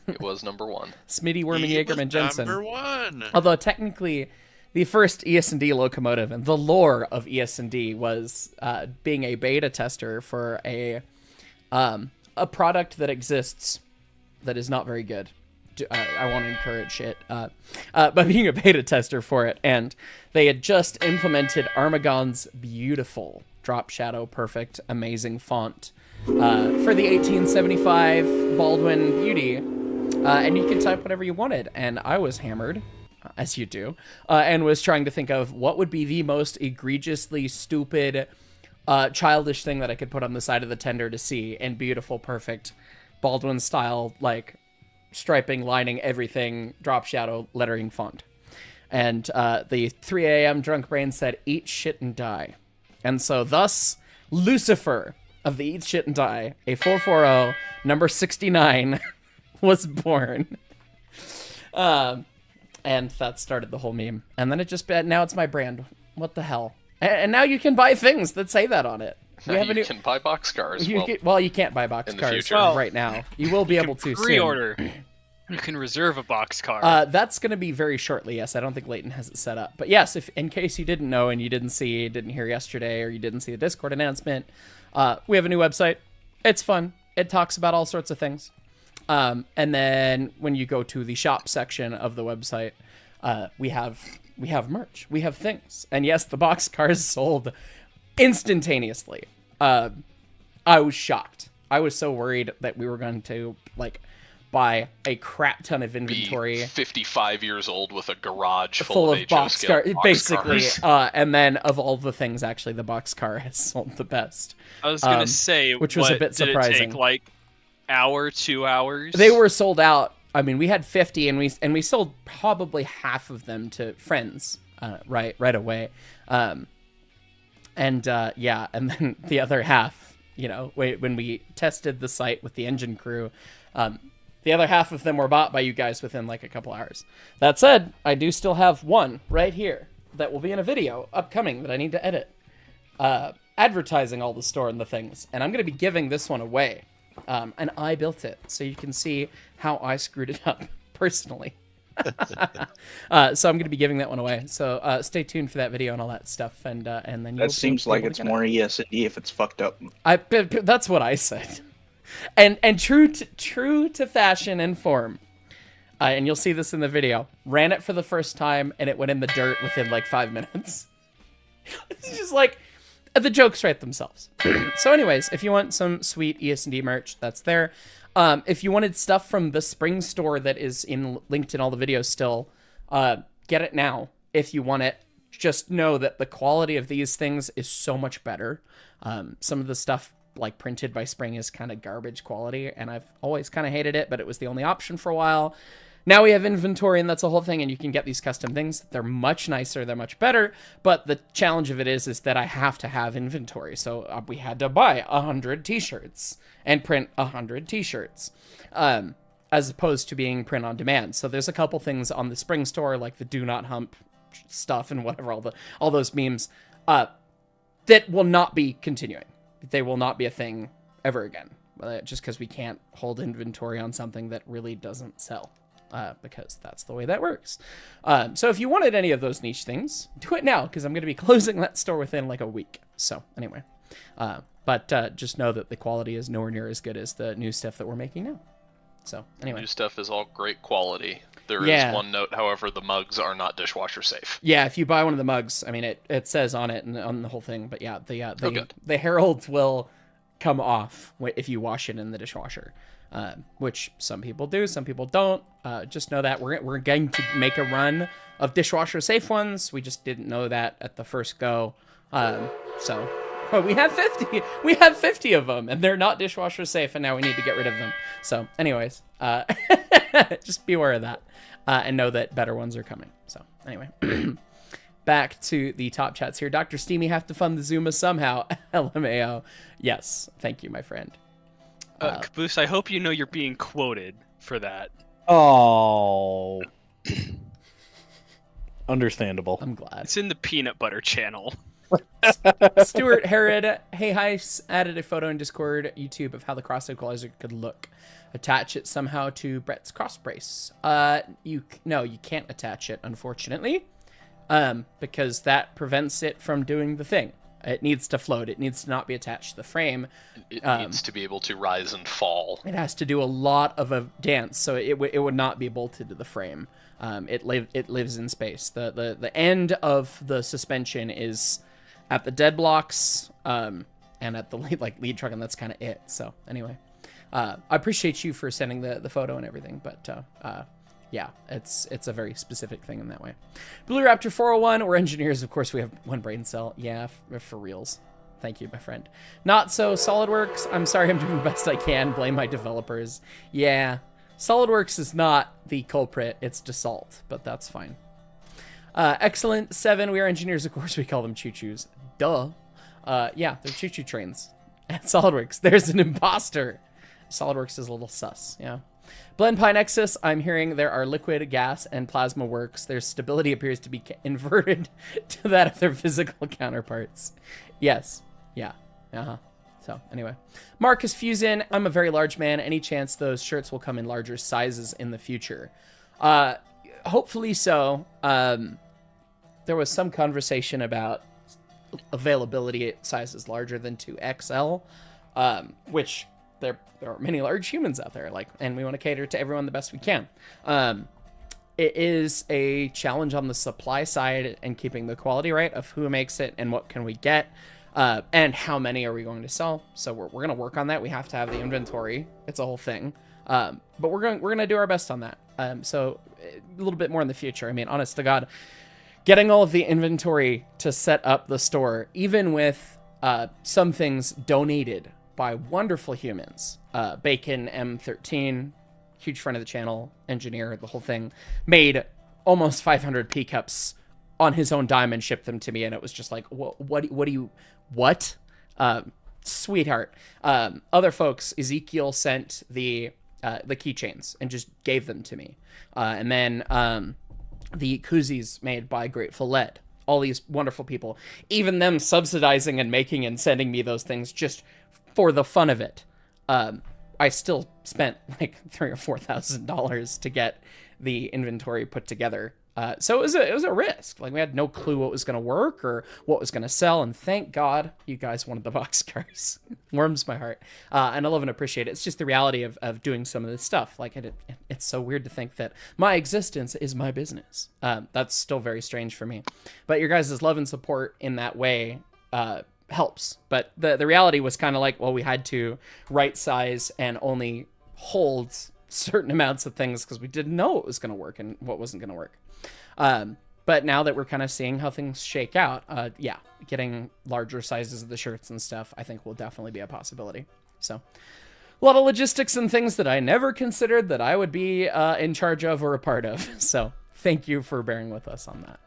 It was number 1. Smitty Werman Jaegerman Jensen. Number 1. Although technically, the first ES&D locomotive and the lore of ES&D was being a beta tester for a product that exists that is not very good. I want to encourage it, but being a beta tester for it, and they had just implemented Armagon's beautiful drop shadow, perfect, amazing font for the 1875 Baldwin Beauty, and you could type whatever you wanted. And I was hammered, as you do, and was trying to think of what would be the most egregiously stupid, childish thing that I could put on the side of the tender to see in beautiful, perfect Baldwin style, like striping, lining, everything, drop shadow, lettering font. And the 3 a.m. drunk brain said, "Eat shit and die." And so thus, Lucifer of the Eat Shit and Die, a 440, number 69, was born. And that started the whole meme. And then it just, now it's my brand. What the hell? And now you can buy things that say that on it. You can buy boxcars. You can't buy boxcars right now. You will be able to pre-order. You can reserve a boxcar. That's going to be very shortly, yes. I don't think Leighton has it set up. But yes, if in case you didn't know and you didn't hear yesterday, or you didn't see the Discord announcement, we have a new website. It's fun. It talks about all sorts of things. And then when you go to the shop section of the website, we have merch. We have things. And yes, the boxcars sold instantaneously. I was shocked. I was so worried that we were going to buy a crap ton of inventory. Be 55 years old with a garage full of boxcars, basically. And then of all the things, actually, the boxcar has sold the best. I was gonna say, which was a bit surprising. Did it take hour, 2 hours? They were sold out. I mean, we had 50, and we sold probably half of them to friends, right away. And then the other half, when we tested the site with the engine crew, the other half of them were bought by you guys within a couple hours. That said, I do still have one right here that will be in a video upcoming that I need to edit, advertising all the store and the things. And I'm going to be giving this one away. And I built it, so you can see how I screwed it up personally. So I'm going to be giving that one away. So stay tuned for that video and all that stuff. And then that seems like it's more ES&D if it's fucked up. That's what I said. And true to fashion and form, and you'll see this in the video, ran it for the first time and it went in the dirt within 5 minutes. It's just the jokes write themselves. So anyways, if you want some sweet ES&D merch, that's there. If you wanted stuff from the spring store that is linked in all the videos still, get it now. If you want it, just know that the quality of these things is so much better. Some of the stuff printed by Spring is kind of garbage quality, and I've always kind of hated it, but it was the only option for a while. Now we have inventory, and that's the whole thing, and you can get these custom things. They're much nicer, they're much better, but the challenge of it is that I have to have inventory, so we had to buy 100 t-shirts and print 100 t-shirts, as opposed to being print on demand. So there's a couple things on the Spring store, like the do not hump stuff and whatever, all those memes, that will not be continuing. They will not be a thing ever again, just because we can't hold inventory on something that really doesn't sell, because that's the way that works. So if you wanted any of those niche things, do it now, because I'm going to be closing that store within a week. So anyway, but just know that the quality is nowhere near as good as the new stuff that we're making now. So anyway, new stuff is all great quality. There is one note, however, the mugs are not dishwasher safe. Yeah, if you buy one of the mugs, I mean, it says on it and on the whole thing, but yeah, the herald will come off if you wash it in the dishwasher, which some people do, some people don't. Just know that we're going to make a run of dishwasher safe ones. We just didn't know that at the first go, so. Oh, we have 50. We have 50 of them, and they're not dishwasher safe, and now we need to get rid of them. So, anyways, just be aware of that, and know that better ones are coming. So, anyway, back to the top chats here. Dr. Steamy have to fund the Zuma somehow. LMAO. Yes, thank you, my friend. Caboose, I hope you know you're being quoted for that. Oh. Understandable. I'm glad. It's in the peanut butter channel. Stuart Herod, hey Heis, added a photo in Discord YouTube of how the cross equalizer could look. Attach it somehow to Brett's cross brace. You can't attach it, unfortunately, because that prevents it from doing the thing. It needs to float. It needs to not be attached to the frame. It needs to be able to rise and fall. It has to do a lot of a dance, so it would not be bolted to the frame. It lives in space. The end of the suspension is at the dead blocks, and at the lead truck, and that's kind of it. So anyway, I appreciate you for sending the photo and everything, but yeah, it's a very specific thing in that way. Blue Raptor 401, we're engineers, of course we have one brain cell. Yeah, for reals. Thank you, my friend. Not so SolidWorks, I'm sorry, I'm doing the best I can. Blame my developers. Yeah, SolidWorks is not the culprit, it's Dassault, but that's fine. Excellent 7, we are engineers, of course we call them choo-choos. Duh. Yeah, they're choo-choo trains. At SolidWorks, there's an imposter. SolidWorks is a little sus, yeah. Blend Pi Nexus, I'm hearing there are liquid, gas, and plasma works. Their stability appears to be inverted to that of their physical counterparts. Yes. Yeah. So, anyway. Marcus Fusin, I'm a very large man. Any chance those shirts will come in larger sizes in the future? Hopefully so. There was some conversation about availability at sizes larger than 2XL, which... There are many large humans out there, and we want to cater to everyone the best we can. It is a challenge on the supply side and keeping the quality right of who makes it and what can we get, and how many are we going to sell. So we're going to work on that. We have to have the inventory. It's a whole thing, but we're going to do our best on that. So a little bit more in the future. I mean, honest to God, getting all of the inventory to set up the store, even with some things donated by wonderful humans. Bacon M13, huge friend of the channel, engineer, the whole thing, made almost 500 P-cups on his own dime and shipped them to me, and it was just like, what do you, sweetheart. Other folks, Ezekiel sent the keychains and just gave them to me. And then the koozies made by Grateful Lead. All these wonderful people, even them subsidizing and making and sending me those things just for the fun of it. I still spent like $3,000 or $4,000 to get the inventory put together. So it was a risk. Like, we had no clue what was going to work or what was going to sell. And thank God you guys wanted the boxcars. Warms my heart. And I love and appreciate it. It's just the reality of doing some of this stuff. Like, it's so weird to think that my existence is my business. That's still very strange for me. But your guys' love and support in that way helps. But the reality was kind of like, well, we had to right size and only hold certain amounts of things because we didn't know what was going to work and what wasn't going to work. But now that we're kind of seeing how things shake out, yeah, getting larger sizes of the shirts and stuff, I think will definitely be a possibility. So a lot of logistics and things that I never considered that I would be in charge of or a part of. So thank you for bearing with us on that.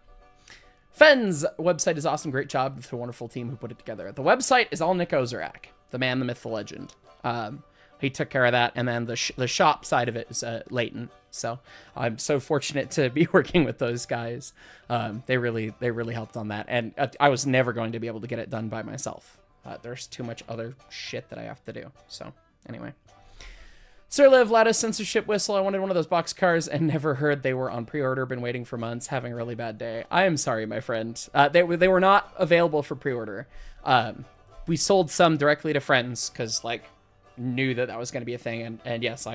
Fenn's website is awesome. Great job with a wonderful team who put it together. The website is all Nick Ozerak, the man, the myth, the legend. He took care of that, and then the shop side of it is Leighton. So I'm so fortunate to be working with those guys. They really helped on that, and I was never going to be able to get it done by myself. There's too much other shit that I have to do. So anyway, Sir Liv, Lattice censorship whistle. I wanted one of those box cars and never heard they were on pre-order. Been waiting for months. Having a really bad day. I am sorry, my friend. They were not available for pre-order. We sold some directly to friends because like knew that was going to be a thing, and yes,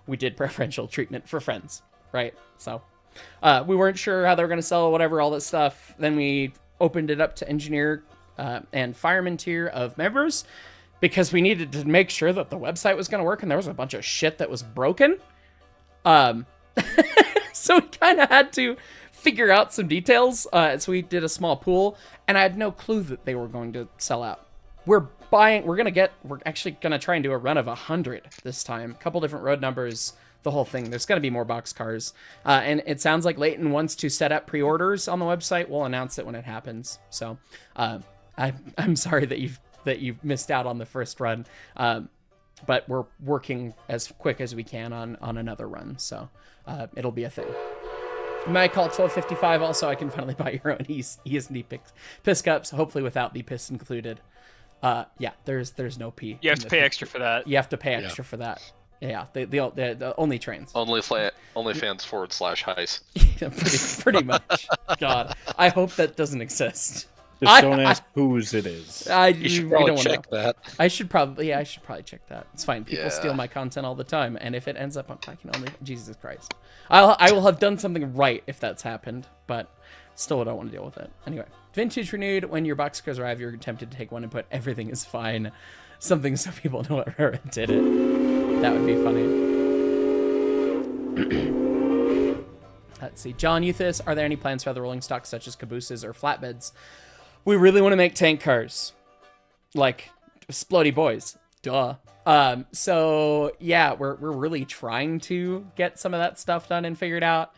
we did preferential treatment for friends, right? So we weren't sure how they were going to sell, whatever, all that stuff. Then we opened it up to engineer and fireman tier of members because we needed to make sure that the website was going to work, and there was a bunch of shit that was broken. So we kind of had to figure out some details. So we did a small pool, and I had no clue that they were going to sell out. We're actually gonna try and do a run of 100 this time. A couple different road numbers, the whole thing. There's gonna be more box cars, and it sounds like Leighton wants to set up pre-orders on the website. We'll announce it when it happens. So I'm sorry that you've missed out on the first run, but we're working as quick as we can on another run. So it'll be a thing. You might call 1255. Also, I can finally buy your own ESD piss cups, hopefully without the piss included. Yeah, there's no pee. You have to pay extra for that. You have to pay extra for that. Yeah, the only trains. OnlyFans /heist. Pretty much. God, I hope that doesn't exist. Just don't ask whose it is. You should probably check that. I should probably check that. It's fine. People steal my content all the time, and if it ends up on Jesus Christ, I will have done something right if that's happened, but still I don't want to deal with it. Anyway, vintage renewed. When your boxcars arrive, you're tempted to take one and put everything is fine. Something so people know what Railroad did it. That would be funny. Let's see. John Euthys, are there any plans for other rolling stocks such as cabooses or flatbeds? We really want to make tank cars. Like, Splody Boys. Duh. So, yeah, we're really trying to get some of that stuff done and figured out.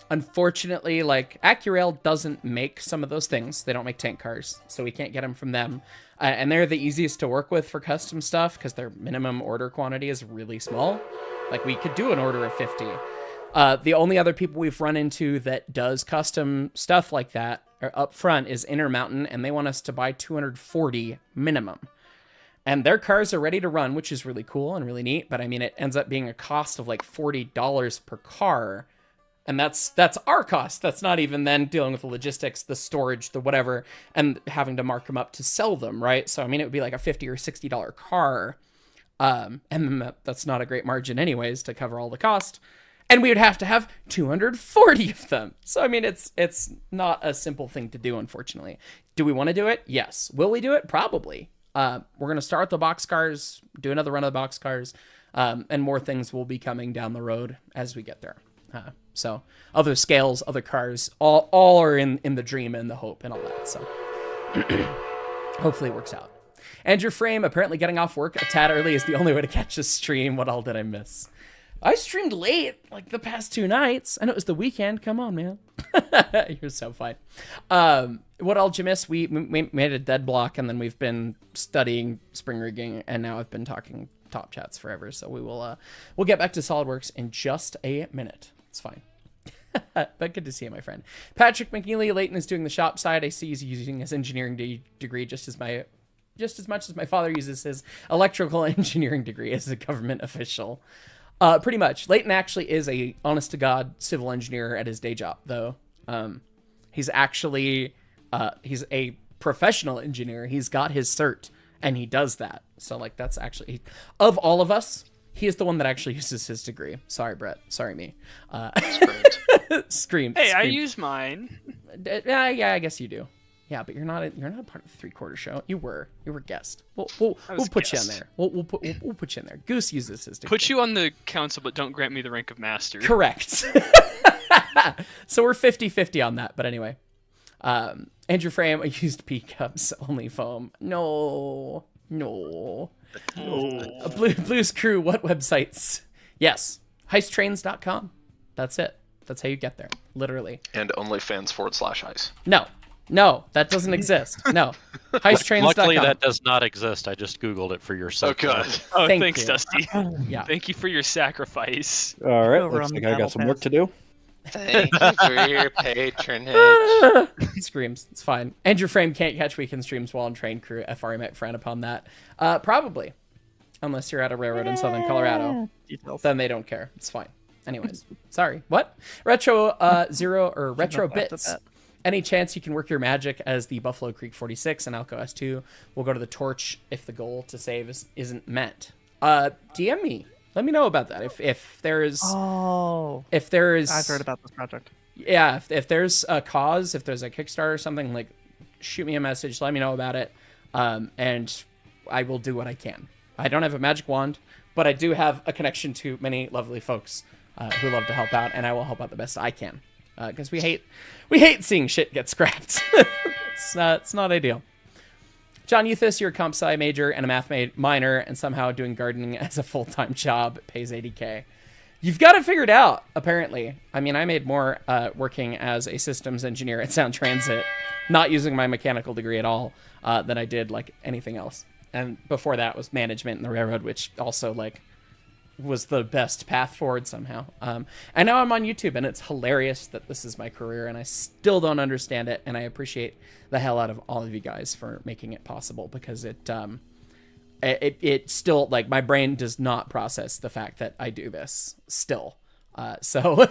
Unfortunately, like, AccuRail doesn't make some of those things. They don't make tank cars, so we can't get them from them. And they're the easiest to work with for custom stuff because their minimum order quantity is really small. Like, we could do an order of 50. The only other people we've run into that does custom stuff like that up front is Intermountain, and they want us to buy 240 minimum. And their cars are ready to run, which is really cool and really neat, but I mean, it ends up being a cost of like $40 per car. And that's our cost. That's not even then dealing with the logistics, the storage, the whatever, and having to mark them up to sell them, right? So, I mean, it would be like a $50 or $60 car. And then that's not a great margin anyways to cover all the cost. And we would have to have 240 of them. So, I mean, it's not a simple thing to do, unfortunately. Do we want to do it? Yes. Will we do it? Probably. We're going to start the boxcars, do another run of the boxcars, and more things will be coming down the road as we get there. So other scales, other cars, all are in the dream and the hope and all that. So hopefully it works out. Andrew Frame, apparently getting off work a tad early is the only way to catch a stream. What all did I miss? I streamed late, like the past 2 nights. I know it was the weekend. Come on, man. You're so fine. What all did you miss? We made a dead block, and then we've been studying spring rigging, and now I've been talking top chats forever. So we'll get back to SolidWorks in just a minute. It's fine. But good to see you, my friend. Patrick McNeely, Leighton is doing the shop side. I see he's using his engineering degree just as much as my father uses his electrical engineering degree as a government official. Pretty much. Leighton actually is a honest-to-God civil engineer at his day job, though. He's actually, he's a professional engineer. He's got his cert, and he does that. So, like, that's actually, of all of us, he is the one that actually uses his degree. Sorry, Brett. Sorry, me. Scream. Hey, I use mine. Yeah, I guess you do. Yeah, but you're not a part of the 3/4 show. You were guest. We'll put you in there. We'll put you in there. Goose uses his degree. Put you on the council, but don't grant me the rank of master. Correct. So we're 50-50 on that. But anyway, Andrew Frame, I used P cups, only foam. No. Blues Crew, what websites? Yes, heisttrains.com. That's it. That's how you get there, literally. And OnlyFans /heist. No, that doesn't exist. No. Heisttrains.com. Luckily, that does not exist. I just Googled it for your sake. Oh, good. Oh, Thanks, you. Dusty. Yeah. Thank you for your sacrifice. All right, looks like I got some work to do. Thank you for your patronage. Screams. It's fine. Andrew Frame can't catch weekend streams while on train crew. FRA might frown upon that. Probably. Unless you're at a railroad in southern Colorado. Details. Then they don't care. It's fine. Anyways. Sorry. What? Retro Zero or Retro Bits. Any chance you can work your magic as the Buffalo Creek 46 and Alco S2 will go to the torch if the goal to save isn't met? DM me. Let me know about that. If there's I've heard about this project. Yeah, if there's a cause, if there's a Kickstarter or something, like shoot me a message, let me know about it. And I will do what I can. I don't have a magic wand, but I do have a connection to many lovely folks who love to help out, and I will help out the best I can. Because we hate seeing shit get scrapped. It's not ideal. John Euthys, you're a comp sci major and a math minor, and somehow doing gardening as a full-time job pays $80K. You've got it figured out, apparently. I mean, I made more working as a systems engineer at Sound Transit, not using my mechanical degree at all, than I did like anything else. And before that was management in the railroad, which also like was the best path forward somehow. And now I'm on YouTube, and it's hilarious that this is my career, and I still don't understand it, and I appreciate the hell out of all of you guys for making it possible, because it still, like, my brain does not process the fact that I do this still. So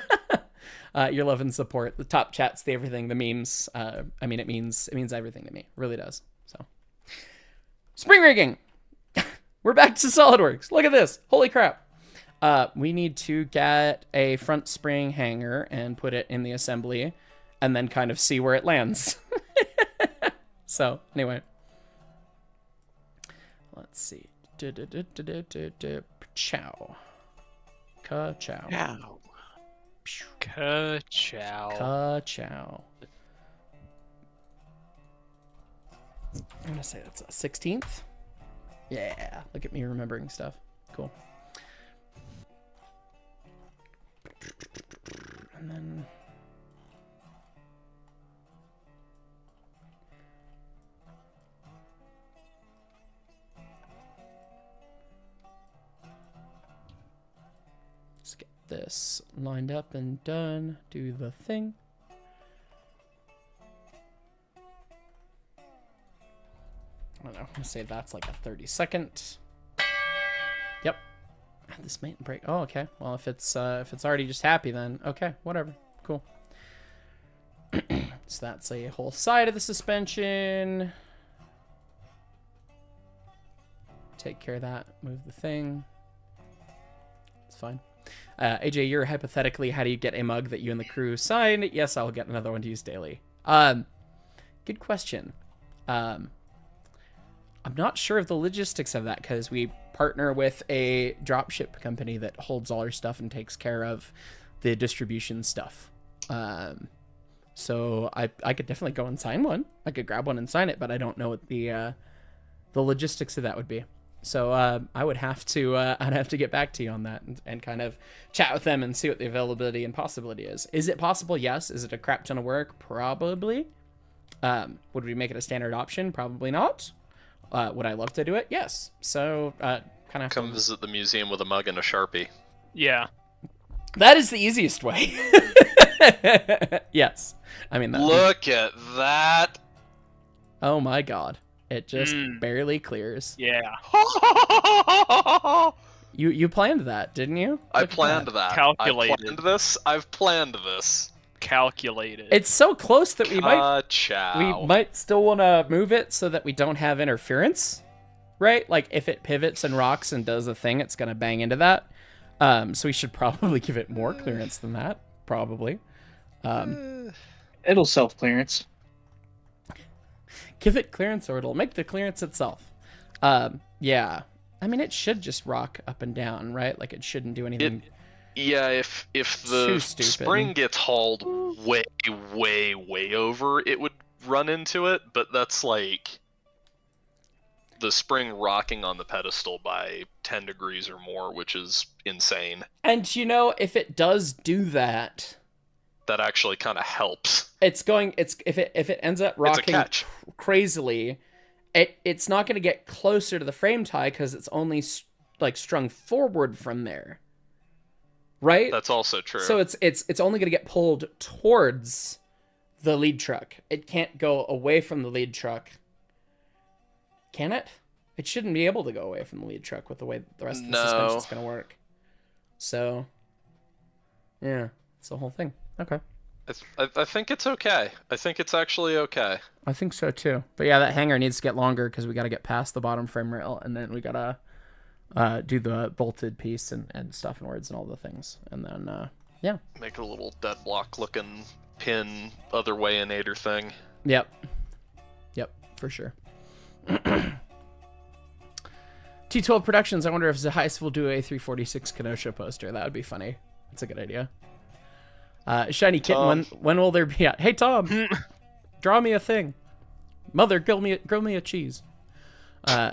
your love and support, the top chats, the everything, the memes, I mean, it means everything to me. It really does. So spring rigging. We're back to SolidWorks. Look at this. Holy crap. We need to get a front spring hanger and put it in the assembly and then kind of see where it lands. So anyway, let's see. Chow. Ka-chow. Ka-chow. Ka-chow. I'm going to say that's a 16th. Yeah, look at me remembering stuff. Cool. And then... let's get this lined up and done. Do the thing. I don't know. I'm gonna say that's like a 30-second. Yep. This might break. Oh, okay. Well, if it's already just happy, then okay, whatever. Cool. So that's a whole side of the suspension. Take care of that. Move the thing. It's fine. AJ, you're hypothetically, how do you get a mug that you and the crew sign? Yes, I'll get another one to use daily. Good question. I'm not sure of the logistics of that, because we partner with a dropship company that holds all our stuff and takes care of the distribution stuff. So I could definitely go and sign one. I could grab one and sign it, but I don't know what the logistics of that would be. So I would have to I'd have to get back to you on that and kind of chat with them and see what the availability and possibility is. Is it possible? Yes. Is it a crap ton of work? Probably. Would we make it a standard option? Probably not. Would I love to do it? Yes. So, kind of come visit the museum with a mug and a Sharpie. Yeah. That is the easiest way. Yes. I mean, look at that. Oh my god. It just barely clears. Yeah. You planned that, didn't you? I planned that. Calculated. I planned this. I've planned this. Calculated. It's so close that we might still want to move it so that we don't have interference, right? Like if it pivots and rocks and does a thing, it's gonna bang into that. So we should probably give it more clearance than that, probably. It'll self-clearance. Give it clearance or it'll make the clearance itself. Yeah. I mean, it should just rock up and down, right? Like it shouldn't do anything. Yeah, if the spring gets hauled way over, it would run into it, but that's like the spring rocking on the pedestal by 10 degrees or more, which is insane. And you know, if it does do that, that actually kind of helps. If it ends up rocking crazily, it's not going to get closer to the frame tie because it's only like strung forward from there. Right? That's also true. So it's only going to get pulled towards the lead truck. It can't go away from the lead truck. Can it? It shouldn't be able to go away from the lead truck with the way the rest of the suspension is going to work. So, yeah, it's the whole thing. Okay. I think it's okay. I think it's actually okay. I think so too. But yeah, that hanger needs to get longer because we got to get past the bottom frame rail, and then we got to do the bolted piece and stuff and words and all the things, and then yeah, make a little dead block looking pin other way-inator thing. Yep for sure. T12 Productions, I wonder if Zeheis will do a 346 Kenosha poster. That would be funny. That's a good idea. Shiny Kitten, when will there be hey Tom, draw me a thing. Mother, grill me a cheese.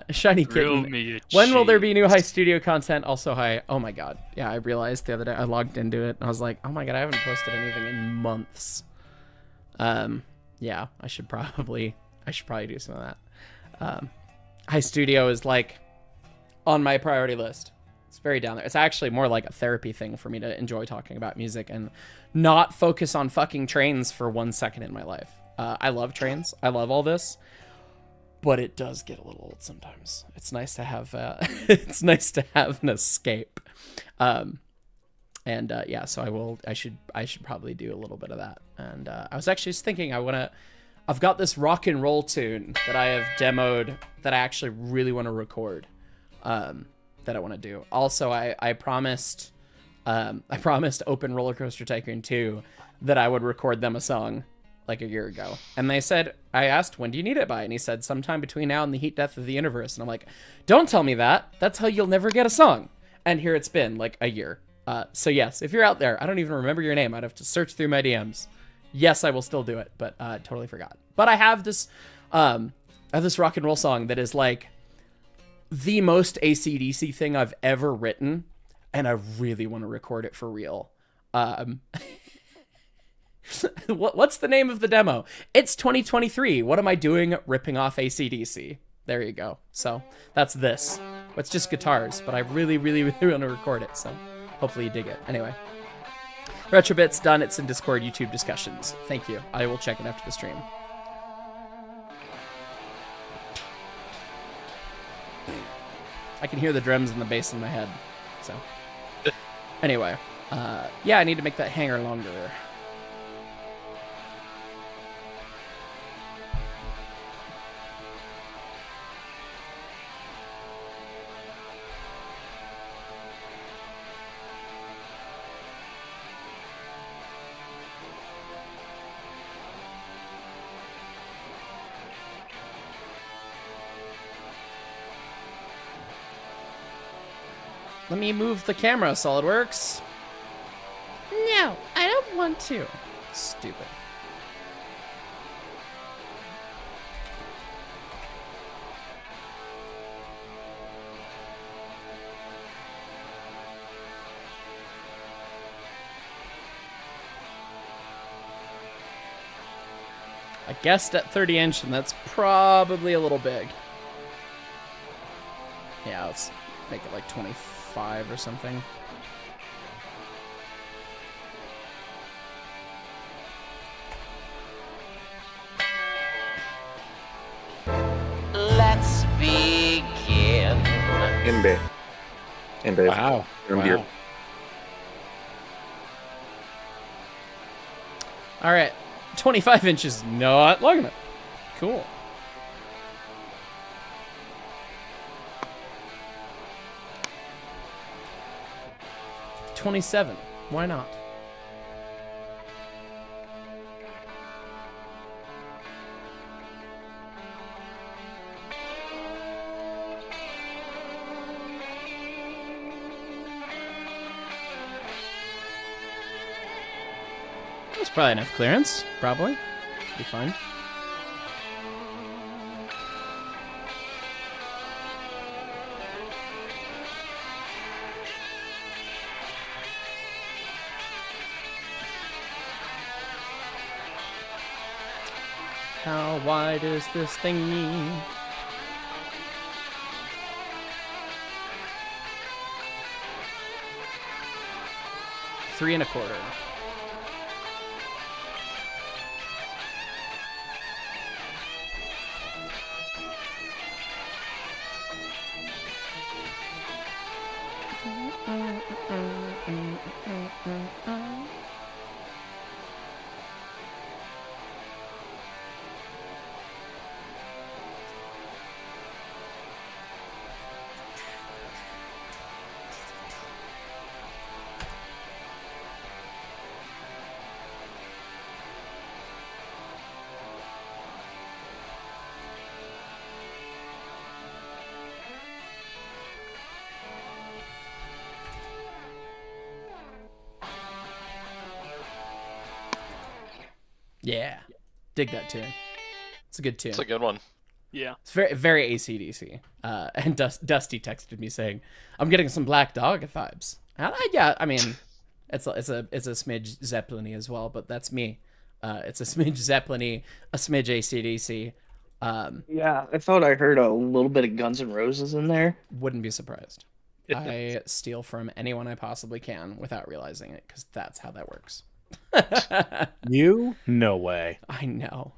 Shiny Kitten, when will there be new High Studio content? Also, hi. Oh my god. Yeah, I realized the other day I logged into it and I was like, oh my god, I haven't posted anything in months. Yeah, I should probably do some of that. High Studio is like on my priority list. It's very down there. It's actually more like a therapy thing for me to enjoy talking about music and not focus on fucking trains for 1 second in my life. I love trains. I love all this, but it does get a little old sometimes. It's nice to have it's nice to have an escape. Yeah, so I should probably do a little bit of that. And I was actually just thinking I've got this rock and roll tune that I have demoed that I actually really want to record. That I want to do. Also, I promised Open Roller Coaster Tycoon 2 that I would record them a song like a year ago. And I asked, when do you need it by? And he said, sometime between now and the heat death of the universe. And I'm like, don't tell me that. That's how you'll never get a song. And here it's been like a year. So yes, if you're out there, I don't even remember your name. I'd have to search through my DMs. Yes, I will still do it, but totally forgot. But I have this rock and roll song that is like the most AC/DC thing I've ever written, and I really want to record it for real. What's the name of the demo? It's 2023. What am I doing ripping off AC/DC? There you go. So that's this. It's just guitars, but I really, really, really want to record it, so hopefully you dig it. Anyway, Retrobit's done. It's in Discord, YouTube discussions. Thank you. I will check it after the stream. I can hear the drums and the bass in my head. So, anyway, yeah, I need to make that hanger longer. Let me move the camera, SolidWorks. No, I don't want to. Stupid. I guessed at 30-inch, and that's probably a little big. Yeah, let's make it like 25 or something. Let's begin. In bay. Wow. Wow. All right, 25 inches, not long enough. Cool. $27. Why not? That's probably enough clearance. Probably. Should be fine. How wide is this thingy? Three and a quarter. Yeah, dig that tune. It's a good tune. It's a good one. Yeah, it's very, very AC/DC. And Dusty texted me saying, "I'm getting some Black Dog vibes." And yeah, I mean, it's a smidge Zeppelin-y as well, but that's me. It's a smidge Zeppelin-y, a smidge AC/DC. Yeah, I thought I heard a little bit of Guns N' Roses in there. Wouldn't be surprised. I steal from anyone I possibly can without realizing it, because that's how that works. You? No way. I know.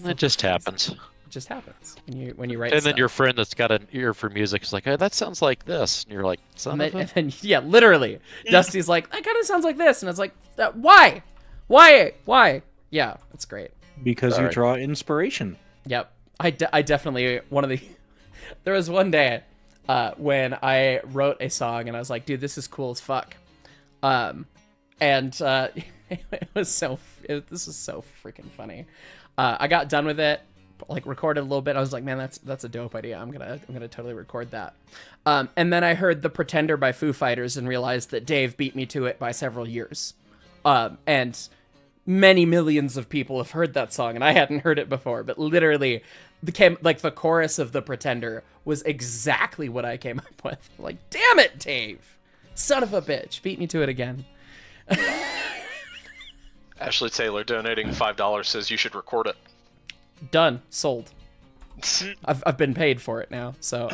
It just happens. It just happens when you write. And stuff. then your friend that's got an ear for music is like, "Oh, that sounds like this," and you're like, "Son of a..." And then, yeah, literally, Dusty's like, "That kind of sounds like this," and it's like, "Why? Why?" Yeah, it's great. Because you draw inspiration. Yep, I definitely There was one day when I wrote a song and I was like, "Dude, this is cool as fuck," and this was so freaking funny. I got done with it, like recorded a little bit. I was like, man, that's a dope idea. I'm gonna totally record that. And then I heard "The Pretender" by Foo Fighters and realized that Dave beat me to it by several years. And many millions of people have heard that song, and I hadn't heard it before. But literally, the chorus of "The Pretender" was exactly what I came up with. Like, damn it, Dave, son of a bitch, beat me to it again. Ashley Taylor donating $5 says you should record it. Done. Sold. I've been paid for it now, so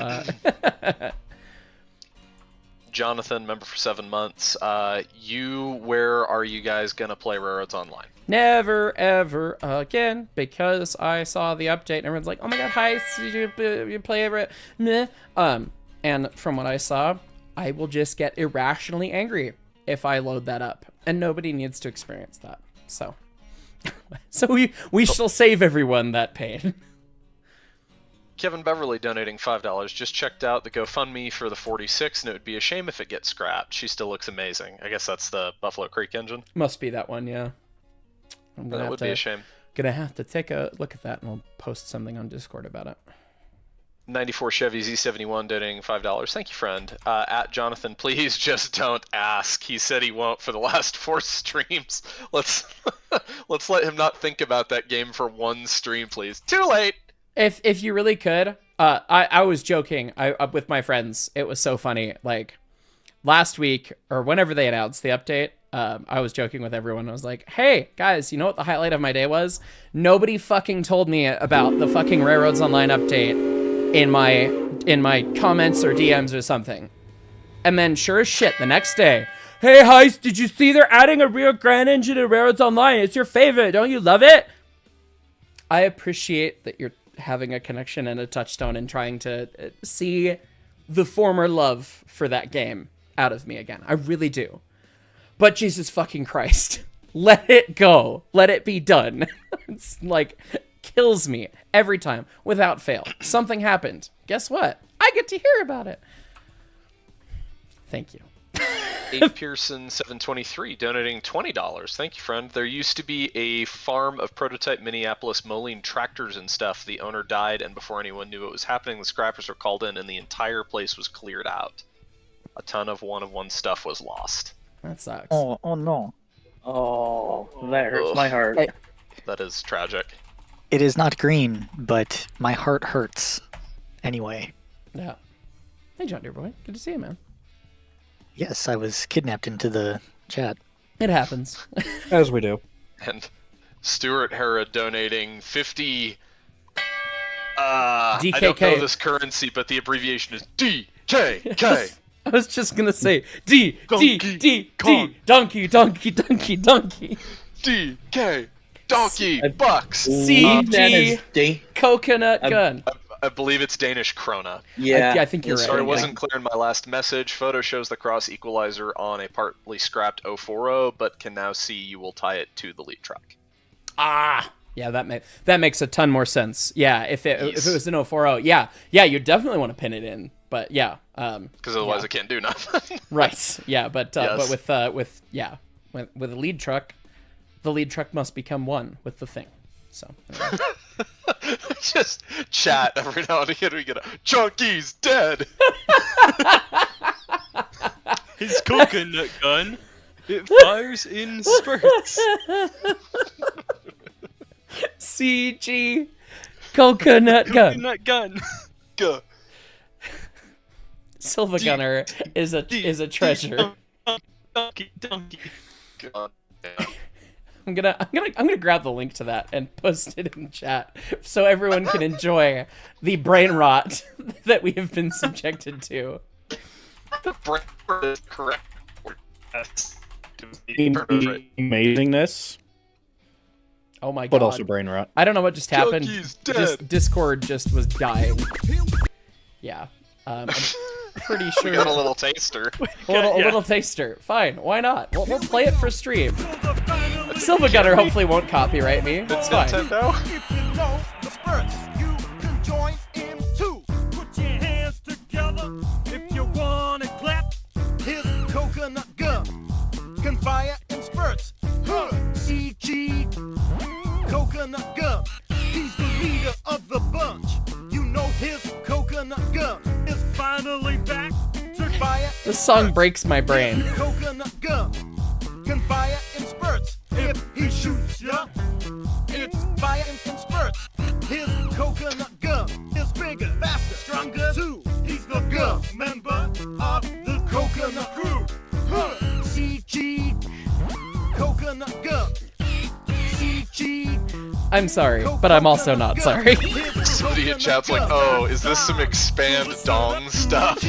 Jonathan, member for 7 months. Where are you guys gonna play Railroads Online? Never ever again, because I saw the update and everyone's like, "Oh my god, Heist, you play it?" Meh. And from what I saw, I will just get irrationally angry if I load that up, and nobody needs to experience that. So we shall save everyone that pain. Kevin Beverly donating $5. Just checked out the GoFundMe for the 46, and it would be a shame if it gets scrapped. She still looks amazing. I guess that's the Buffalo Creek engine. Must be that one, yeah. That would be a shame. Gonna have to take a look at that, and I'll post something on Discord about it. 94 Chevy Z71 donating $5. Thank you, friend. At Jonathan, please just don't ask. He said he won't for the last 4 streams. Let's let him not think about that game for 1 stream, please. Too late. If you really could, I was joking. With my friends, it was so funny. Like last week or whenever they announced the update, I was joking with everyone. I was like, "Hey guys, you know what the highlight of my day was? Nobody fucking told me about the fucking Railroads Online update in my comments or DMs or something." And then sure as shit, the next day, "Hey Heist, did you see they're adding a Rio Grande engine to Railroads Online? It's your favorite. Don't you love it?" I appreciate that you're having a connection and a touchstone and trying to see the former love for that game out of me again. I really do. But Jesus fucking Christ, let it go. Let it be done. It's like kills me every time without fail. Something happened. Guess what? I get to hear about it. Thank you. Dave Pearson 723 donating $20. Thank you, friend. There used to be a farm of prototype Minneapolis Moline tractors and stuff. The owner died, and before anyone knew what was happening, the scrappers were called in, and the entire place was cleared out. A ton of one stuff was lost. That sucks. Oh no. Oh, that hurts my heart. That is tragic. It is not green, but my heart hurts. Anyway. Yeah. Hey, John Deere boy. Good to see you, man. Yes, I was kidnapped into the chat. It happens. As we do. And Stuart Hera donating 50... I don't know this currency, but the abbreviation is DKK. I was just gonna say D donkey DK donkey bucks. CG coconut gun. I believe it's Danish krona. Yeah, I think you're right. Sorry, it wasn't clear in my last message. Photo shows the cross equalizer on a partly scrapped 040, but can now see you will tie it to the lead truck. Ah, yeah, that makes a ton more sense. Yeah, if it was an 040, yeah, you definitely want to pin it in. But yeah, because otherwise it can't do nothing. Right. Yeah, but Yes. with a lead truck, the lead truck must become one with the thing. So just chat every now and again. We get a Chunky's dead. His coconut gun, it fires in spurts. CG coconut gun. Coconut gun. Go. Silva Gunner is a treasure. Donkey. I'm gonna grab the link to that and post it in chat so everyone can enjoy the brain rot that we have been subjected to. Brainfart is correct. Amazingness. Oh my god. But also brain rot. I don't know what just happened. Chucky's dead. Discord just was dying. Yeah. I'm pretty sure. We got a little taster. A little taster. Fine, why not? We'll play it for stream. Silva Gunner hopefully won't copyright me. It's fine. Nintendo? If you know the spurts, you can join in too. Put your hands together if you wanna clap. Here's coconut gum. Can fire in spurts. CG. Coconut gum. He's the leader of the bunch. You know his coconut gum is finally back to fire. This song breaks my brain. Coconut gum can fire in spurts. If he shoots ya, it's fire in spurts. His coconut gum is bigger, faster, stronger too. He's the gum member of the coconut crew. CG coconut gum. CG. I'm sorry, but I'm also not sorry. Somebody in chat's like, oh, is this some expand dong stuff?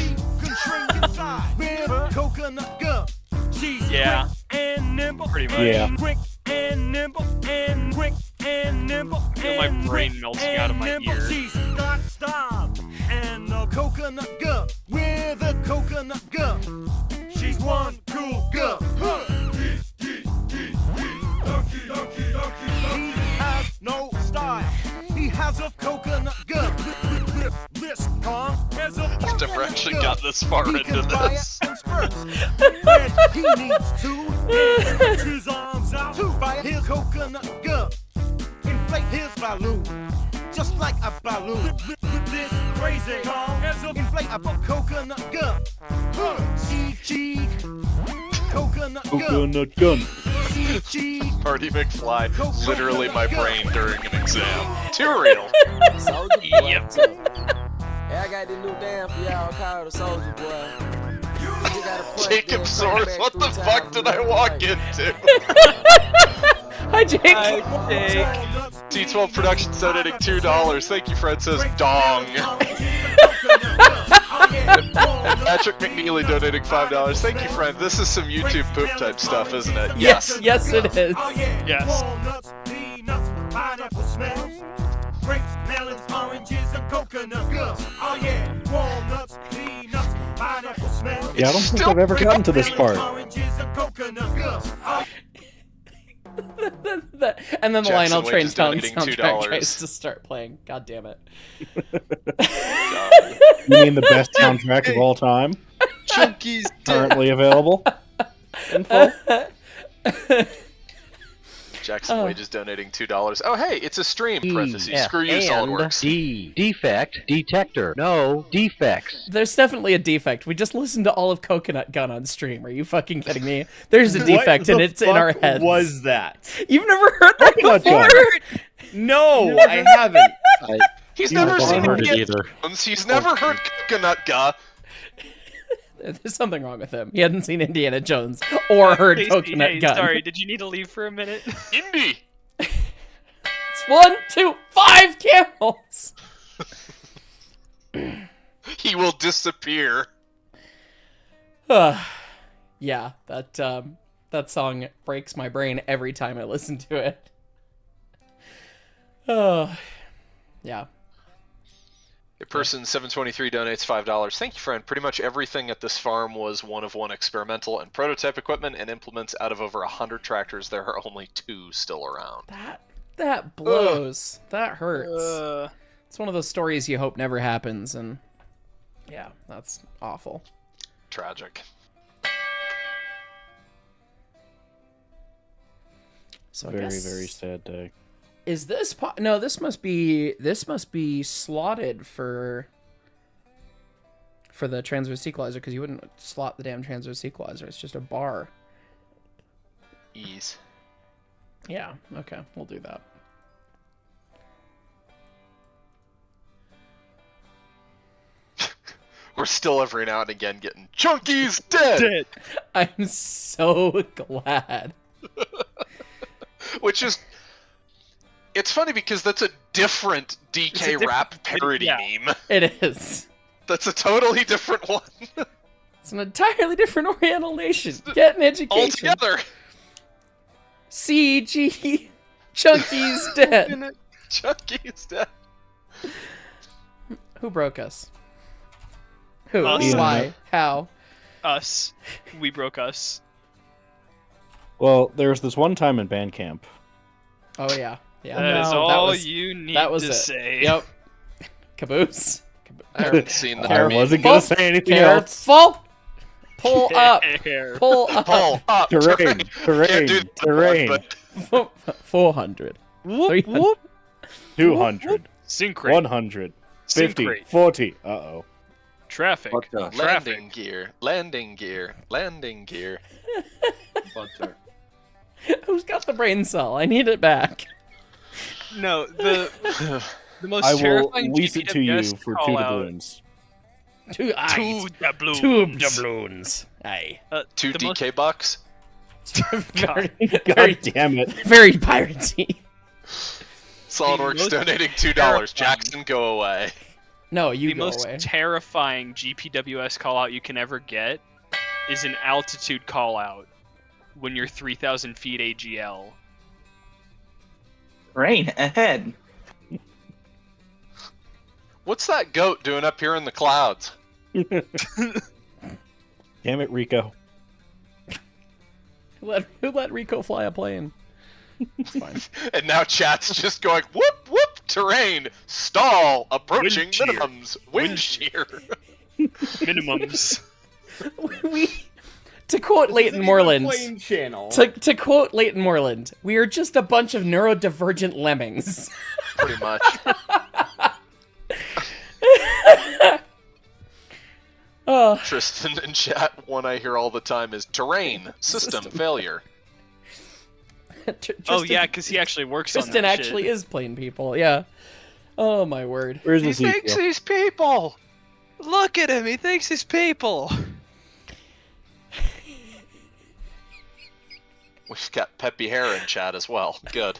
Coconut gum. She's Yeah. quick and nimble. Pretty much. Yeah. Quick and nimble and quick and nimble. I feel my brain melting out of my ear. She's got style and a coconut gum with a coconut gum. She's one cool gum. He has no style. He has a coconut gum. This Kong has a I've never actually got this far he into can fire this. and spurts. When he needs to, he puts his arms out to fire his coconut gum. Inflate his balloon, just like a balloon. This crazy Kong has a inflate a coconut gum. CG coconut gum. Coconut gun. CG Marty McFly, literally my brain during an exam. Too real. Yep. Hey, I got this new dance for y'all called the Soldier Boy. Jacob Source, what the fuck did I walk into? Hi, Jake. T12 Productions donating $2. Thank you, Fred says dong. And Patrick McNeely donating $5. Thank you, friend. This is some YouTube poop type stuff, isn't it? Yes, yes, it is. Yes. Walnuts, peanuts, pineapple smells. Grapes, melons, oranges, and coconut gum. Oh yeah, walnuts, peanuts, pineapple smells. Yeah, I don't think I've ever gotten to this part. Oranges and coconut gum. Oh, And then the Jackson Lionel Wade Train is Town donating soundtrack $2. tries to start playing. God damn it. You mean the best soundtrack of all time? Chunky's Currently available? In full? Jackson Wade is donating $2. Oh, hey, it's a stream. Parentheses. Screw you, SolidWorks. D. Defect detector. No defects. There's definitely a defect. We just listened to all of Coconut Gun on stream. Are you fucking kidding me? There's a defect and it's in our heads. What was that? You've never heard that before? No, I haven't. He's never seen heard it Indiana either. Jones. He's never heard Coconut Guh. There's something wrong with him. He hadn't seen Indiana Jones or heard Casey, Coconut hey, Gun. Sorry, did you need to leave for a minute? Indy. It's 1, 2, 5 camels. He will disappear. Yeah, that song breaks my brain every time I listen to it. Oh, yeah. A person 723 donates $5. Thank you, friend. Pretty much everything at this farm was one-of-one experimental and prototype equipment and implements. Out of over 100 tractors, there are only 2 still around. That blows. That hurts. It's one of those stories you hope never happens, and yeah, that's awful. Tragic. So I Very, guess, very sad day. Is this no? This must be slotted for the transverse equalizer, because you wouldn't slot the damn transverse equalizer. It's just a bar. Ease. Yeah. Okay, we'll do that. We're still every now and again getting Chunky's dead. I'm so glad. Which is, it's funny because that's a different DK rap parody meme. It is. That's a totally different one. It's an entirely different Oriental nation. Get an education. Altogether. CG. Chunky's dead. Chunky's dead. Who broke us? Who? Us. Why? How? Us. We broke us. Well, there was this one time in band camp. Oh yeah. Yeah. That is all you need that was to it. say. Yep. Caboose. I haven't seen that. I wasn't gonna say anything else. Careful. Pull up. Pull up. Pull up. Terrain. Can't do that Terrain. one, 400. Whoop 300. whoop. 200. Synchrate. 100. 50. Synchrate. 40. Uh-oh. Traffic. Landing gear. Landing gear. Landing gear. Who's got the brain cell? I need it back. No, the most I will terrifying lease it to you GPWS for call 2 out- doubloons. 2 eyes. 2 doubloons. 2 doubloons. Aye. 2 the DK bucks. very, God damn it. very piratey. SolidWorks most donating $2. terrifying- Jackson, go away. No, you The go most away. terrifying GPWS call out you can ever get is an altitude call out when you're 3,000 feet AGL. Rain ahead. What's that goat doing up here in the clouds? Damn it, Rico. Who let Rico fly a plane? It's fine. And now chat's just going, whoop, whoop, terrain, stall, approaching Wind shear. minimums, wind shear. Minimums. To quote Leighton Moreland, Plane channel. to quote Leighton Moreland, we are just a bunch of neurodivergent lemmings. Pretty much. Oh. Tristan in chat, one I hear all the time is terrain, system failure. Oh yeah, because he actually works on Tristan that actually shit. is plain people, yeah. Oh my word. Where's He Ezekiel? thinks he's people! Look at him, he thinks he's people! We've got Peppy Hair in chat as well. Good.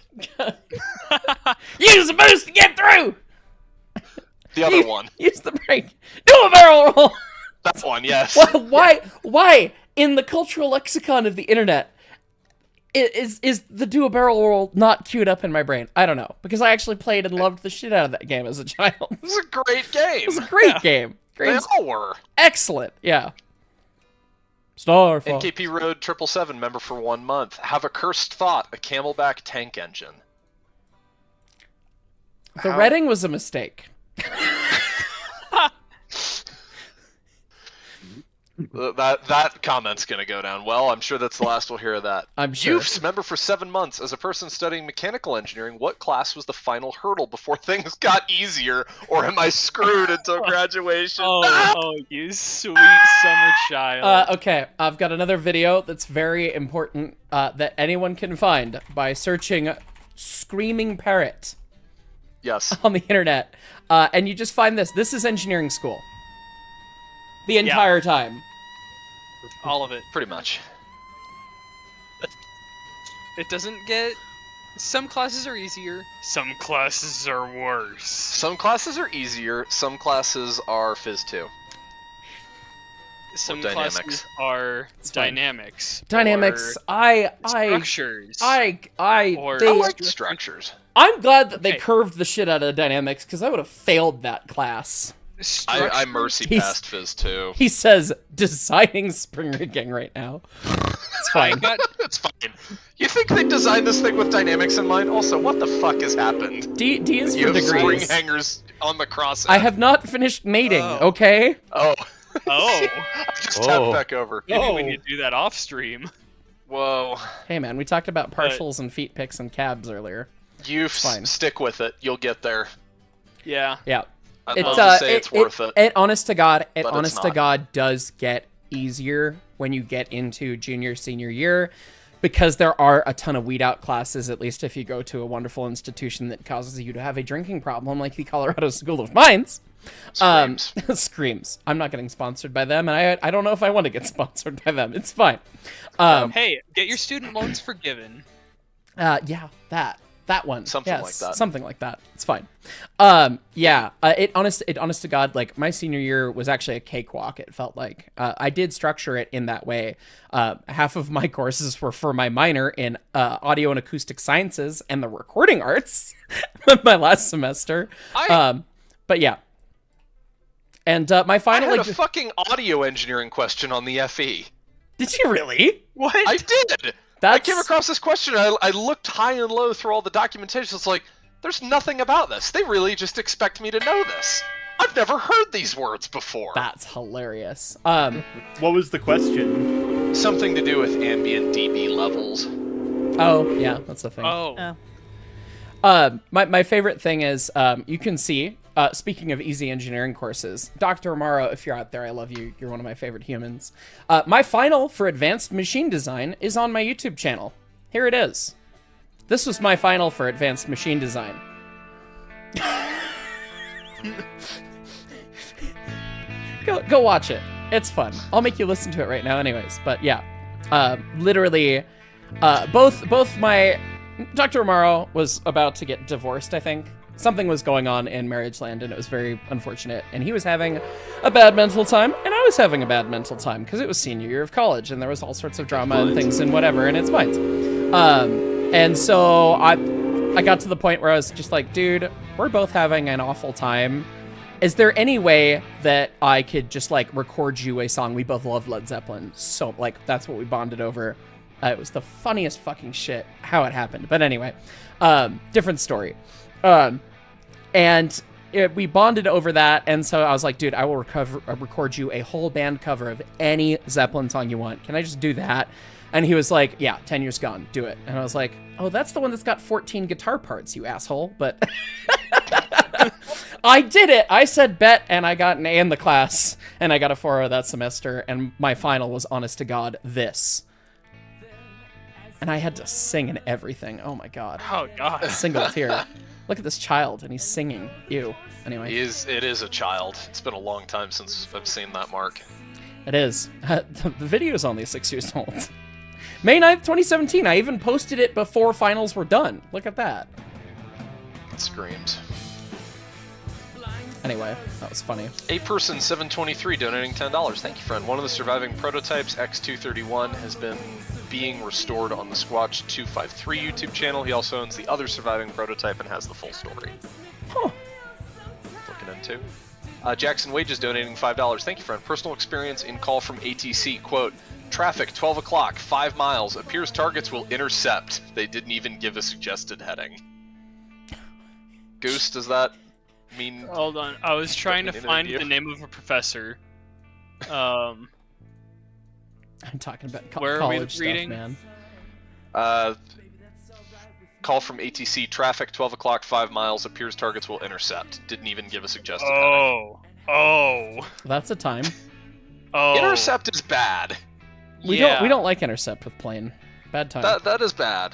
Use the boost to get through! The other one. Use the brake. Do a barrel roll! That one, yes. Why, in the cultural lexicon of the internet, is the do a barrel roll not queued up in my brain? I don't know. Because I actually played and loved the shit out of that game as a child. This is a great game. It was a great game. They all were. Excellent, yeah. Star Fox. NKP Road 777 member for 1 month. Have a cursed thought, a Camelback tank engine. The Redding was a mistake. That comment's gonna go down well. I'm sure that's the last we'll hear of that. I'm sure. Youths member for 7 months. As a person studying mechanical engineering, what class was the final hurdle before things got easier, or am I screwed until graduation? Oh, you sweet summer child. Okay, I've got another video that's very important that anyone can find by searching Screaming Parrot. Yes. On the internet. And you just find this. This is engineering school. The entire time. All of it. Pretty much. It doesn't get... Some classes are easier, some classes are worse. Some classes are easier, some classes are Phys 2. Some dynamics. classes are dynamics. Dynamics, structures. I like structures. I'm glad that they curved the shit out of dynamics, because I would have failed that class. I mercy passed Phys 2. He says, designing spring rigging right now. It's fine. It's fine. You think they designed this thing with dynamics in mind? Also, what the fuck has happened? D is you for have spring degrees. hangers on the cross. I have not finished mating, okay? Oh. Oh. I just tapped back over. Maybe we need to do that off stream. Whoa. Hey man, we talked about partials and feet picks and cabs earlier. You stick with it. You'll get there. Yeah. Yeah. I'd love to say it's worth it. It honest to God, but it's not. does get easier when you get into junior, senior year, because there are a ton of weed out classes, at least if you go to a wonderful institution that causes you to have a drinking problem like the Colorado School of Mines. Screams. Screams. I'm not getting sponsored by them, and I don't know if I want to get sponsored by them. It's fine. Hey, get your student loans forgiven. Yeah, that. That one. Something yes, like that. Something like that. It's fine. It honest to God, like my senior year was actually a cakewalk. It felt like I did structure it in that way. Half of my courses were for my minor in audio and acoustic sciences and the recording arts. My last semester. But yeah. And my final. I had a fucking audio engineering question on the FE. Did you really? What? I did. I came across this question. I looked high and low through all the documentation. It's like, there's nothing about this. They really just expect me to know this. I've never heard these words before. That's hilarious. What was the question? Something to do with ambient dB levels. Oh, yeah, that's the thing. Oh. My favorite thing is, you can see, speaking of easy engineering courses, Dr. Amaro, if you're out there, I love you. You're one of my favorite humans. My final for advanced machine design is on my YouTube channel. Here it is. This was my final for advanced machine design. Go watch it. It's fun. I'll make you listen to it right now anyways. But yeah, literally, both my... Dr. Amaro was about to get divorced, I think. Something was going on in marriage land, and it was very unfortunate. And he was having a bad mental time, and I was having a bad mental time, because it was senior year of college, and there was all sorts of drama and things and whatever, and it's fine. And so I got to the point where I was just like, dude, we're both having an awful time. Is there any way that I could just, like, record you a song? We both love Led Zeppelin, so, like, that's what we bonded over. It was the funniest fucking shit how it happened. But anyway, different story. We bonded over that, and so I was like, dude, I will record you a whole band cover of any Zeppelin song you want. Can I just do that? And he was like, yeah, 10 Years Gone, do it. And I was like, oh, that's the one that's got 14 guitar parts, you asshole. But I did it. I said bet, and I got an A in the class, and I got a 4.0 that semester, and my final was, honest to God, this. And I had to sing and everything. Oh my god. Oh god. A single tear. Look at this child, and he's singing. Ew. Anyway. It is a child. It's been a long time since I've seen that, Mark. It is. The video is only 6 years old. May 9th, 2017. I even posted it before finals were done. Look at that. It screams. Anyway, that was funny. 8person 723 donating $10. Thank you, friend. One of the surviving prototypes, X231, has been being restored on the Squatch 253 YouTube channel. He also owns the other surviving prototype and has the full story. Huh. Looking into. Jackson Wages donating $5. Thank you, friend. Personal experience in call from ATC. Quote, traffic 12 o'clock, 5 miles. Appears targets will intercept. They didn't even give a suggested heading. Goose, does that mean... Hold on. I was trying to find the name of a professor. I'm talking about where college are we reading? stuff, man. Call from ATC, traffic 12 o'clock, 5 miles, appears targets will intercept. Didn't even give a suggested heading. Oh. That's a time. Oh. Intercept is bad. We don't like intercept with plane. Bad time. That is bad.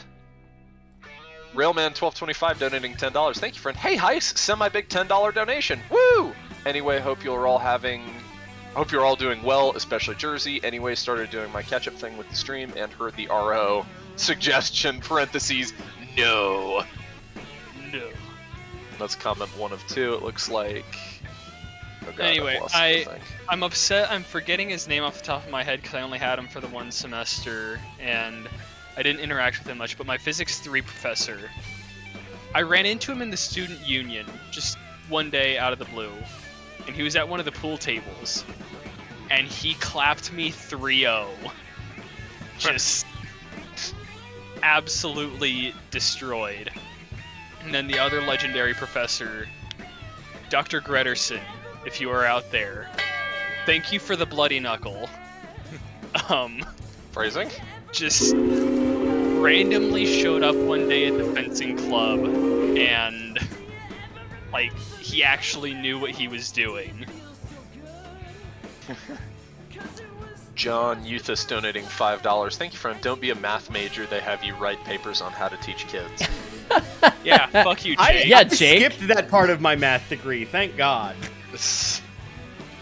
Railman1225 donating $10. Thank you, friend. Hey, Heist, semi-big $10 donation. Woo! Anyway, hope you're all doing well, especially Jersey. Anyway, started doing my catch-up thing with the stream and heard the RO suggestion, parentheses, no. That's comment 1 of 2, it looks like. Oh God, anyway, I'm upset I'm forgetting his name off the top of my head because I only had him for the one semester, and I didn't interact with him much, but my Physics 3 professor, I ran into him in the student union just one day out of the blue, and he was at one of the pool tables, and he clapped me 3-0. Just absolutely destroyed. And then the other legendary professor, Dr. Grederson, if you are out there, thank you for the bloody knuckle. Phrasing? Just randomly showed up one day at the fencing club, and like he actually knew what he was doing. John Euthus donating $5. Thank you, friend. Don't be a math major. They have you write papers on how to teach kids. Yeah, fuck you, Jake. I skipped that part of my math degree. Thank God.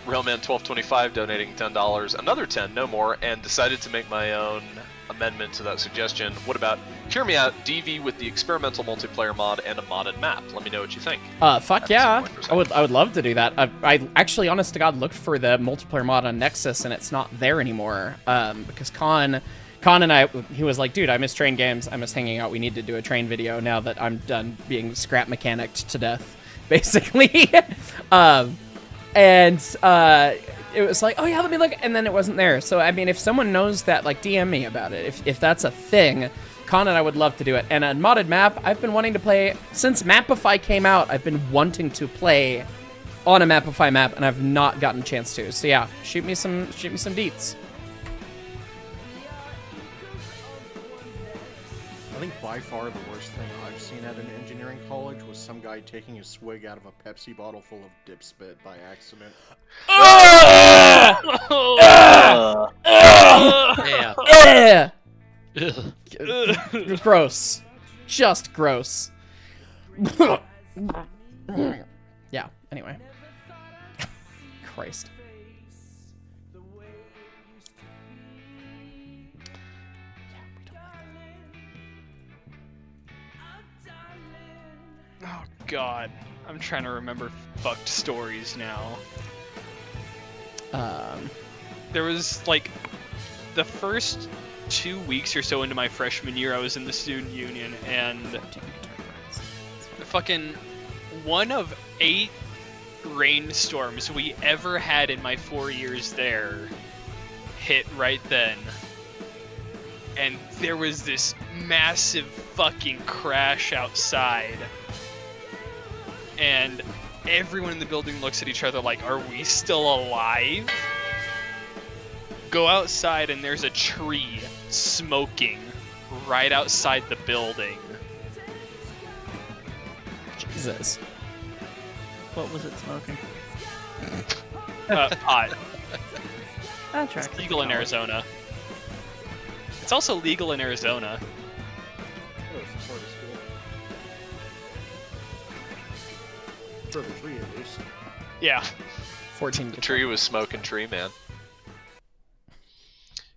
Railman1225 donating $10, another 10, no more, and decided to make my own amendment to that suggestion. What about Hear Me Out DV with the experimental multiplayer mod and a modded map? Let me know what you think. Fuck yeah. I would love to do that. I actually, honest to God, looked for the multiplayer mod on Nexus, and it's not there anymore. Because Con and I, he was like, dude, I miss train games. I miss hanging out. We need to do a train video now that I'm done being scrap mechanicked to death, basically. It was like, oh yeah, let me look, and then it wasn't there. So I mean, if someone knows that, like, DM me about it. If that's a thing, Con and I would love to do it. And a modded map, I've been wanting to play since Mapify came out. I've been wanting to play on a Mapify map, and I've not gotten a chance to. So yeah, shoot me some deets. I think by far the worst thing I've seen at an engineering college was some guy taking a swig out of a Pepsi bottle full of dip spit by accident. Gross. Just gross. Yeah, anyway. Christ. Oh god, I'm trying to remember fucked stories now. There was like the first 2 weeks or so into my freshman year, I was in the student union, and fucking one of 8 rainstorms we ever had in my 4 years there hit right then. And there was this massive fucking crash outside. And everyone in the building looks at each other like, are we still alive? Go outside and there's a tree smoking right outside the building. Jesus. What was it smoking? Pot. That's It's legal in Arizona. It's also legal in Arizona. For the tree, at least. Yeah. 14. The tree was smoking tree, man.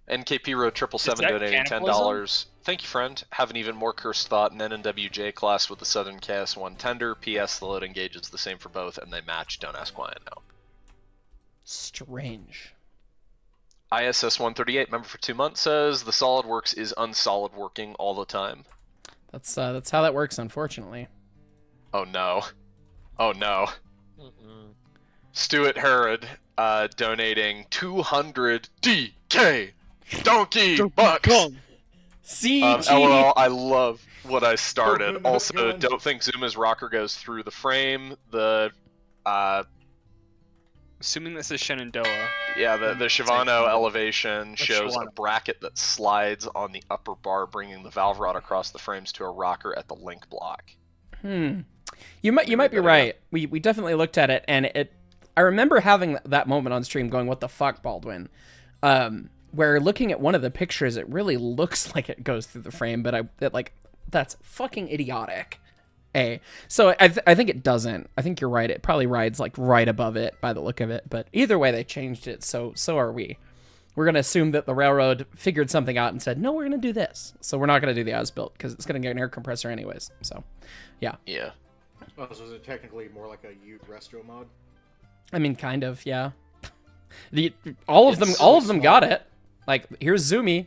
NKP Road 777 donating $10. Thank you, friend. Have an even more cursed thought. An NNWJ class with the Southern KS1 tender. PS, the loading gauge is the same for both, and they match. Don't ask why I know. Strange. ISS 138, member for 2 months, says the SolidWorks is unsolid working all the time. That's how that works, unfortunately. Oh no. Oh no. Stuart Herod donating 200 DK Donkey Bucks. CG. LOL, I love what I started. Also, don't think Zuma's rocker goes through the frame. The assuming this is Shenandoah. Yeah, the Shivano elevation shows a bracket that slides on the upper bar, bringing the valve rod across the frames to a rocker at the link block. You might be right. We definitely looked at it, and I remember having that moment on stream going, what the fuck, Baldwin? Where looking at one of the pictures, it really looks like it goes through the frame, but that's fucking idiotic. So I think it doesn't. I think you're right. It probably rides like right above it by the look of it, but either way they changed it, so are we. We're going to assume that the railroad figured something out and said, no, we're going to do this. So we're not going to do the as-built because it's going to get an air compressor anyways. So, yeah. Yeah. Oh, so is it technically more like a Ute resto mod? I mean, kind of, yeah. All of them got it. Like, here's Zumi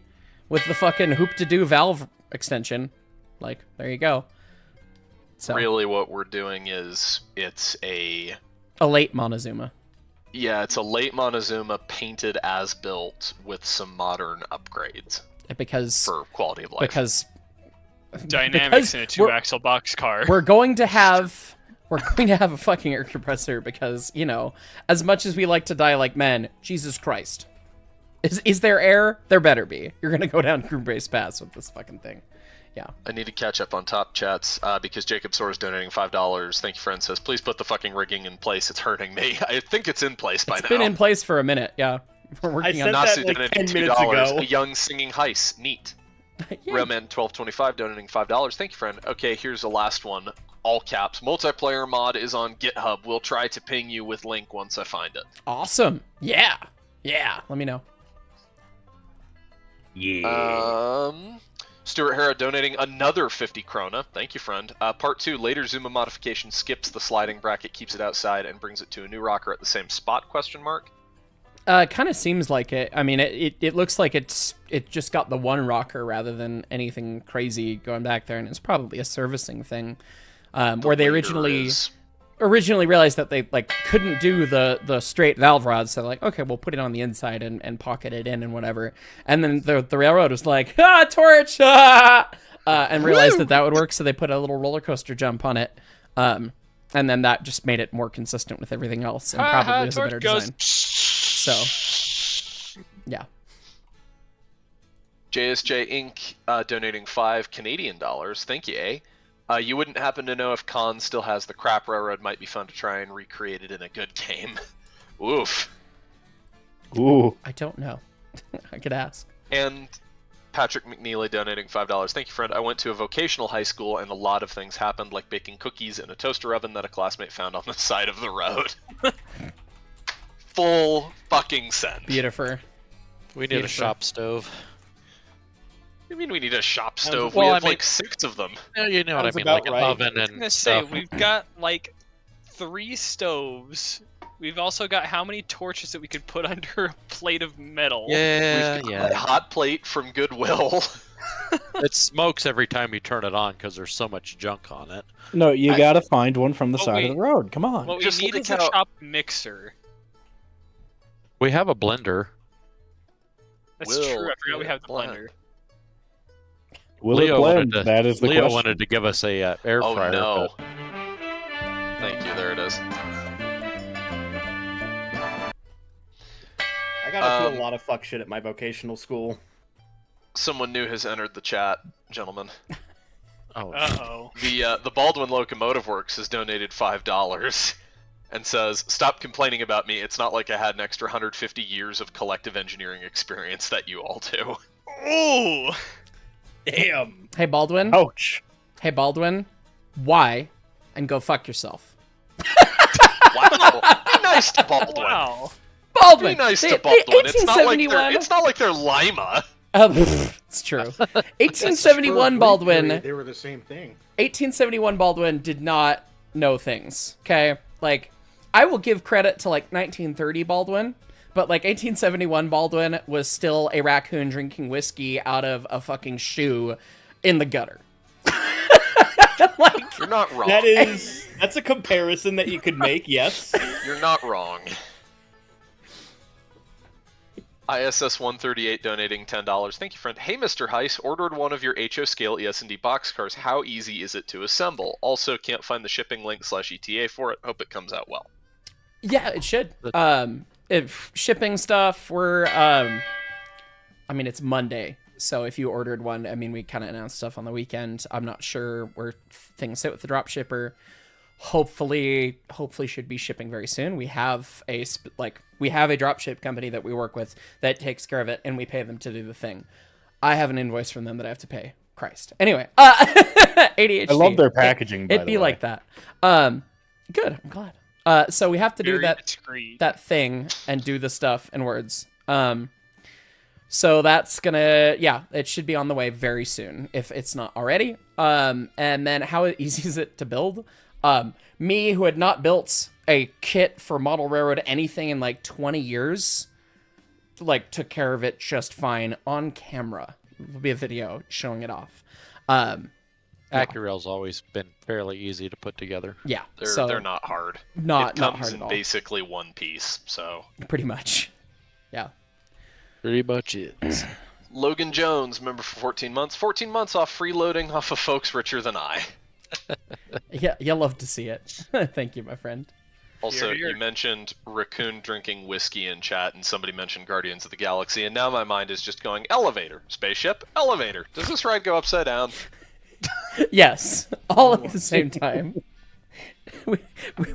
with the fucking hoop-to-do valve extension. Like, there you go. So really what we're doing is it's a late Montezuma. Yeah, it's a late Montezuma painted as built with some modern upgrades. For quality of life. Because dynamics in a 2-axle boxcar. We're going to have a fucking air compressor because, you know, as much as we like to die like men, Jesus Christ. Is there air? There better be. You're gonna go down Crew Base Pass with this fucking thing. Yeah. I need to catch up on top chats because Jacob Soar is donating $5. Thank you, friend. Says, please put the fucking rigging in place. It's hurting me. I think it's in place by now. It's been in place for a minute. Yeah. We're working on Nasu that like 10 minutes $2. ago. A young singing heist. Neat. Railman1225 donating $5. Thank you, friend. Okay, here's the last one. all caps, multiplayer mod is on GitHub. We'll try to ping you with link once I find it. Awesome. Yeah. Yeah. Let me know. Yeah. Stuart Hara donating another 50 krona. Thank you, friend. Part 2, later Zuma modification skips the sliding bracket, keeps it outside, and brings it to a new rocker at the same spot, question mark? Kind of seems like it. I mean, it looks like it just got the one rocker rather than anything crazy going back there, and it's probably a servicing thing. Where they originally realized that they like couldn't do the straight valve rods, so like, okay, we'll put it on the inside and pocket it in and whatever. And then the railroad was like, torch, and realized that would work, so they put a little roller coaster jump on it. And then that just made it more consistent with everything else, and probably was a better design. So, yeah. JSJ Inc. Donating 5 Canadian dollars. Thank you, A. You wouldn't happen to know if Khan still has the crap railroad? Might be fun to try and recreate it in a good game. Oof. Ooh. I don't know. I could ask. And Patrick McNeely donating $5. Thank you, friend. I went to a vocational high school, and a lot of things happened, like baking cookies in a toaster oven that a classmate found on the side of the road. Full fucking send. Beautiful. We need a shop stove. What do you mean we need a shop stove? Well, we have like 6 of them. Yeah, you know what I mean, like an oven and I was gonna say, stuff. we've got like 3 stoves. We've also got how many torches that we could put under a plate of metal? Yeah, We've got a hot plate from Goodwill. It smokes every time you turn it on because there's so much junk on it. No, you gotta find one from the side of wait. the road. Come on. What we Just need like is a how- shop mixer. We have a blender. That's true. I forgot we have the blender. Will it blend? That is the Leo question. wanted to give us a air Oh fryer. no. but- Thank you, there it is. I got into a lot of fuck shit at my vocational school. Someone new has entered the chat, gentlemen. Oh. Uh-oh. The Baldwin Locomotive Works has donated $5 and says, "Stop complaining about me. It's not like I had an extra 150 years of collective engineering experience that you all do." Ooh. Damn. Hey, Baldwin. Ouch. Hey, Baldwin. Why? And go fuck yourself. Wow. Be nice to Baldwin. Wow. Baldwin. Be nice They- to Baldwin. they- It's not like they're Lima. It's true. 1871 Baldwin. They were the same thing. 1871 Baldwin did not know things. Okay, like I will give credit to like 1930 Baldwin, but like 1871 Baldwin was still a raccoon drinking whiskey out of a fucking shoe in the gutter. Like, You're not wrong. That's a comparison that you could make, yes. You're not wrong. ISS 138 donating $10. Thank you, friend. Hey, Mr. Heiss, ordered one of your HO scale ES&D boxcars. How easy is it to assemble? Also, can't find the shipping link /ETA for it. Hope it comes out well. yeah, it should. If shipping stuff, I mean, it's Monday. So if you ordered one, I mean, we kind of announced stuff on the weekend. I'm not sure where things sit with the drop shipper. Hopefully should be shipping very soon. We have a drop ship company that we work with that takes care of it, and we pay them to do the thing. I have an invoice from them that I have to pay. Christ. Anyway, ADHD. I love their packaging. It'd be like that. Good. I'm glad. So we have to do that thing and do the stuff in words. So that's gonna, it should be on the way very soon if it's not already. And then how easy is it to build? Me, who had not built a kit for model railroad anything in like 20 years, like took care of it just fine on camera. There'll be a video showing it off. AccuRail's always been fairly easy to put together. Yeah, they're not hard. Not it comes hard in at all. basically one piece, so Pretty much. Yeah. Pretty much it. Logan Jones, member for 14 months. 14 months off freeloading off of folks richer than I. Yeah, you'll love to see it. Thank you, my friend. Also, you mentioned raccoon drinking whiskey in chat, and somebody mentioned Guardians of the Galaxy, and now my mind is just going, elevator, spaceship, elevator. Does this ride go upside down? Yes, all at the same time.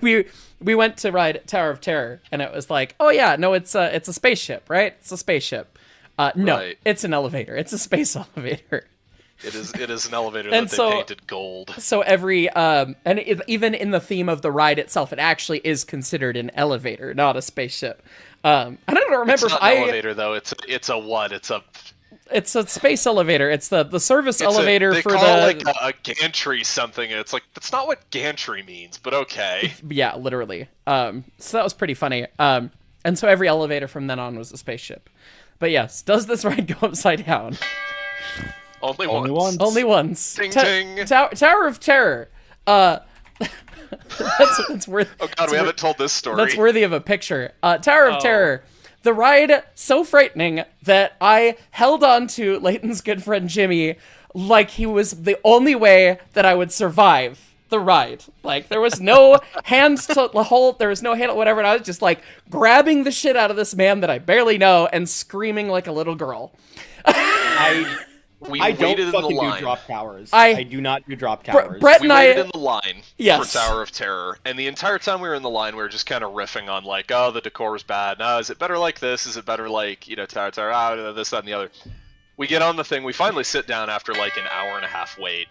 We went to ride Tower of Terror, and it was like, oh yeah, no, it's a spaceship, right? It's a spaceship. No, Right. it's an elevator. It's a space elevator. It is an elevator And that so- they painted gold. So every even in the theme of the ride itself, it actually is considered an elevator, not a spaceship. I don't remember It's if not an elevator though. It's a what? It's a space elevator. It's the service elevator they for call the it like a gantry something. It's like that's not what gantry means, but okay. Yeah, literally. So that was pretty funny. And so every elevator from then on was a spaceship. But yes, does this ride go upside down? Only once. Only once. Ding ding. Tower of Terror. That's worth. Oh god, we haven't told this story. That's worthy of a picture. Tower of Terror. The ride so frightening that I held on to Leighton's good friend Jimmy like he was the only way that I would survive the ride. Like there was no hands to hold, there was no handle, whatever, and I was just like grabbing the shit out of this man that I barely know and screaming like a little girl. I don't waited in the fucking do line. drop towers. I- I do not do drop towers. Brett We and I waited in the line Yes. for Tower of Terror, and the entire time we were in the line, we were just kind of riffing on like, oh, the decor was bad. No, is it better like this? Is it better like, Tower of Terror? Oh, this, that, and the other. We get on the thing. We finally sit down after like an hour and a half wait.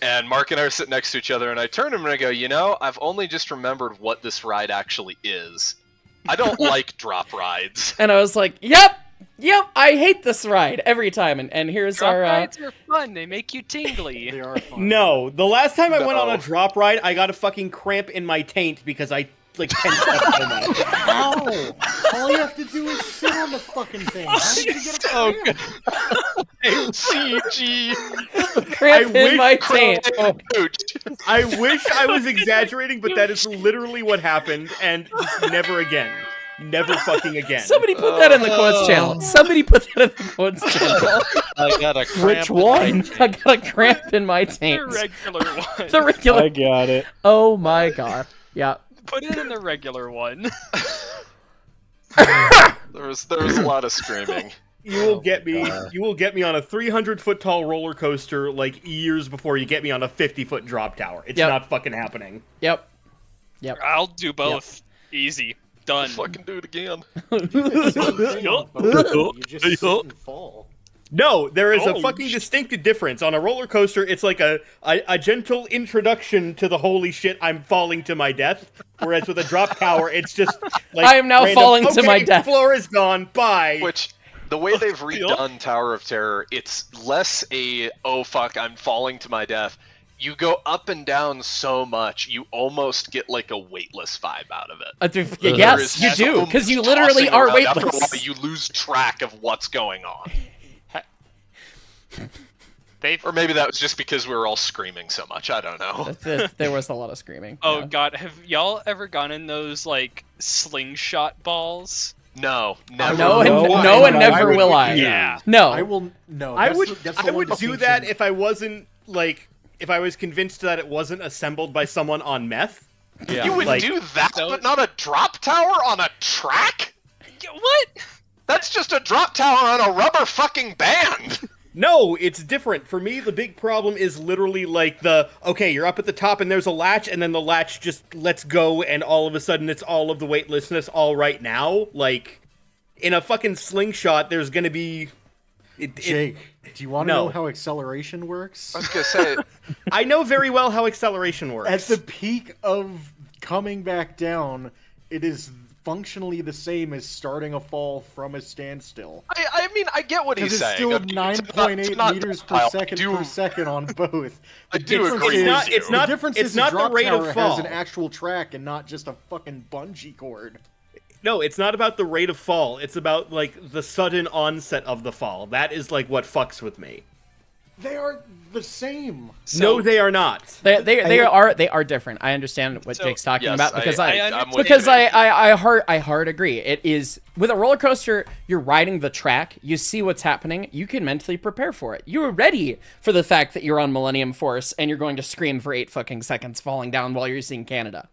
And Mark and I are sitting next to each other, and I turn to him and I go, I've only just remembered what this ride actually is. I don't like drop rides. And I was like, yep, I hate this ride every time. And here's Drop our rides are fun. They make you tingly. They are fun. No, the last time I went on No. a drop ride, I got a fucking cramp in my taint because I like 10 steps so much. Ow! All you have to do is sit on the fucking thing. How did you get a cramp? CG. cramp in my taint. I wish I was exaggerating, but that is literally what happened, and just never again. Never fucking again. Somebody put that in the quotes channel. Somebody put that in the quotes channel. I got a cramp. Which one? I got a cramp in my The taint. regular one. The regular. I got it. Oh my god. Yeah. Put it in the regular one. There was a lot of screaming. You will get me. You will get me on a 300-foot tall roller coaster like years before you get me on a 50-foot drop tower. It's Yep. not fucking happening. Yep. I'll do both. Easy. Done. Fucking do it again. You just sit and fall. No, there is a Oh, fucking distinctive difference. On a roller coaster, it's like a gentle introduction to the holy shit, I'm falling to my death. Whereas with a drop tower, it's just like I am now random, falling to my "Okay, death." Floor is gone. Bye. Which, the way they've redone Tower of Terror, it's less a, oh fuck, I'm falling to my death. You go up and down so much, you almost get like a weightless vibe out of it. There Yes, is you do, so because you much literally tossing are around. After a weightless. while, you lose track of what's going on. Or maybe that was just because we were all screaming so much. I don't know. There was a lot of screaming. Oh yeah. god, have y'all ever gone in those like slingshot balls? No, never. No, and never will I. Yeah. No. I will. No, I that's would. that's the I one would do distinction. that if I wasn't like. If I was convinced that it wasn't assembled by someone on meth. Yeah. You would Like- do that, but not a drop tower on a track? What? That's just a drop tower on a rubber fucking band. No, it's different. For me, the big problem is literally like okay, you're up at the top and there's a latch, and then the latch just lets go, and all of a sudden it's all of the weightlessness all right now. Like, in a fucking slingshot, there's gonna be... Jake, do you want to No. know how acceleration works? I was gonna say... I know very well how acceleration works. At the peak of coming back down, it is functionally the same as starting a fall from a standstill. I mean, I get what he's Because it's saying. still I mean, it's 9.8 not meters per ductile. second on both. I do difference agree is- with you. It's not- the difference it's is not the the drop rate of tower fall. has an actual track and not just a fucking bungee cord. No, it's not about the rate of fall. It's about, like, the sudden onset of the fall. That is, like, what fucks with me. They are the same. No, they are not. They are different. I understand what Jake's talking yes, about because I'm with because you. I hard agree. It is with a roller coaster, you're riding the track, you see what's happening, you can mentally prepare for it. You are ready for the fact that you're on Millennium Force and you're going to scream for 8 fucking seconds falling down while you're seeing Canada.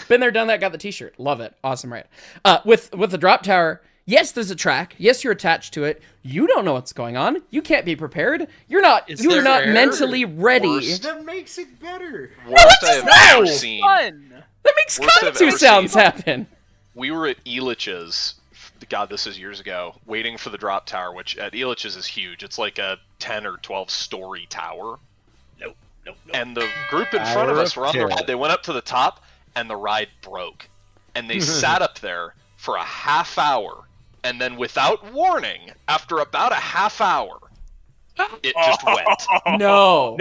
Been there, done that, got the t-shirt. Love it. Awesome, right? With the drop tower, yes, there's a track. Yes, you're attached to it. You don't know what's going on. You can't be prepared. You're not there air? mentally ready. Worst. That makes it better. Worst I have ever no! seen. Fun. That makes Worst I've Kaiju ever sounds seen. happen. We were at Elitch's God, this is years ago, waiting for the drop tower, which at Elitch's is huge. It's like a 10 or 12 story tower. Nope. And the group in front of us were on the ride. They went up to the top, and the ride broke. And they sat up there for a half hour, and then without warning, after about a half hour, it just went. No.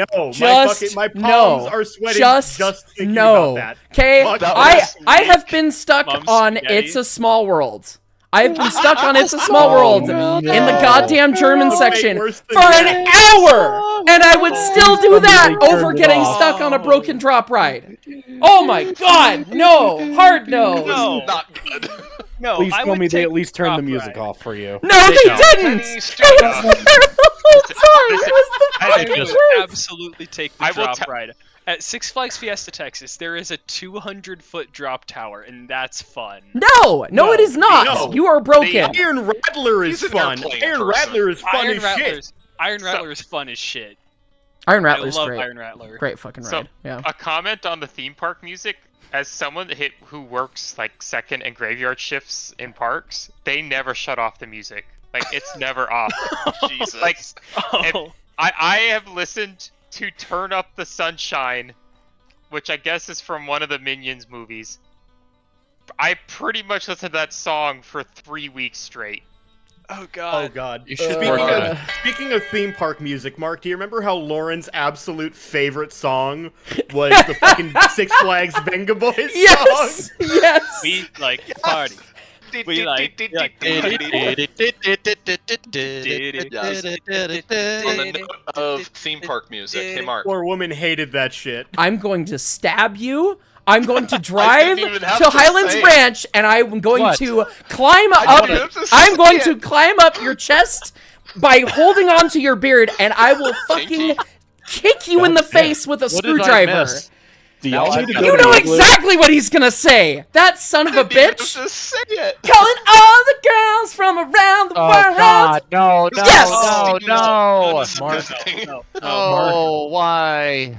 My palms are sweating just thinking about that. Okay, I have been stuck on It's a Small World. I've been stuck on It's a Small World in the goddamn German section for an hour, and I would still do that over getting stuck on a broken drop ride. Oh my god, no, hard no. No, not good. No, Please tell me they at least turned the music off for you. No, they didn't. It was terrible. I would absolutely take the drop ride. At Six Flags Fiesta Texas, there is a 200-foot drop tower, and that's fun. No, it is not. No. You are broken. Iron Rattler is fun. Iron Rattler is fun as shit. Iron Rattler is fun as shit. Iron Rattler's I love great. Iron Rattler. Great fucking ride. Yeah. A comment on the theme park music. As someone who works like second and graveyard shifts in parks, they never shut off the music. Like it's never off. Jesus. Like I have listened to Turn Up the Sunshine, which I guess is from one of the Minions movies. I pretty much listened to that song for 3 weeks straight. Oh god. Oh god. You should Speaking of theme park music, Mark, do you remember how Lauren's absolute favorite song was the fucking Six Flags Venga Boys song? Yes. Yes. We like party. We like On the note of theme park music, hey Mark. Poor woman hated that shit. I'm going to stab you. I'm going to drive to to Highlands Branch, and I'm going to climb up. I'm going to climb up your chest by holding on to your beard, and I will fucking kick you in the face with a screwdriver. You know exactly what he's gonna say. That son of a bitch. Just say it. Calling all the girls from around the world. God, no, Yes! no. Mark, Oh, why?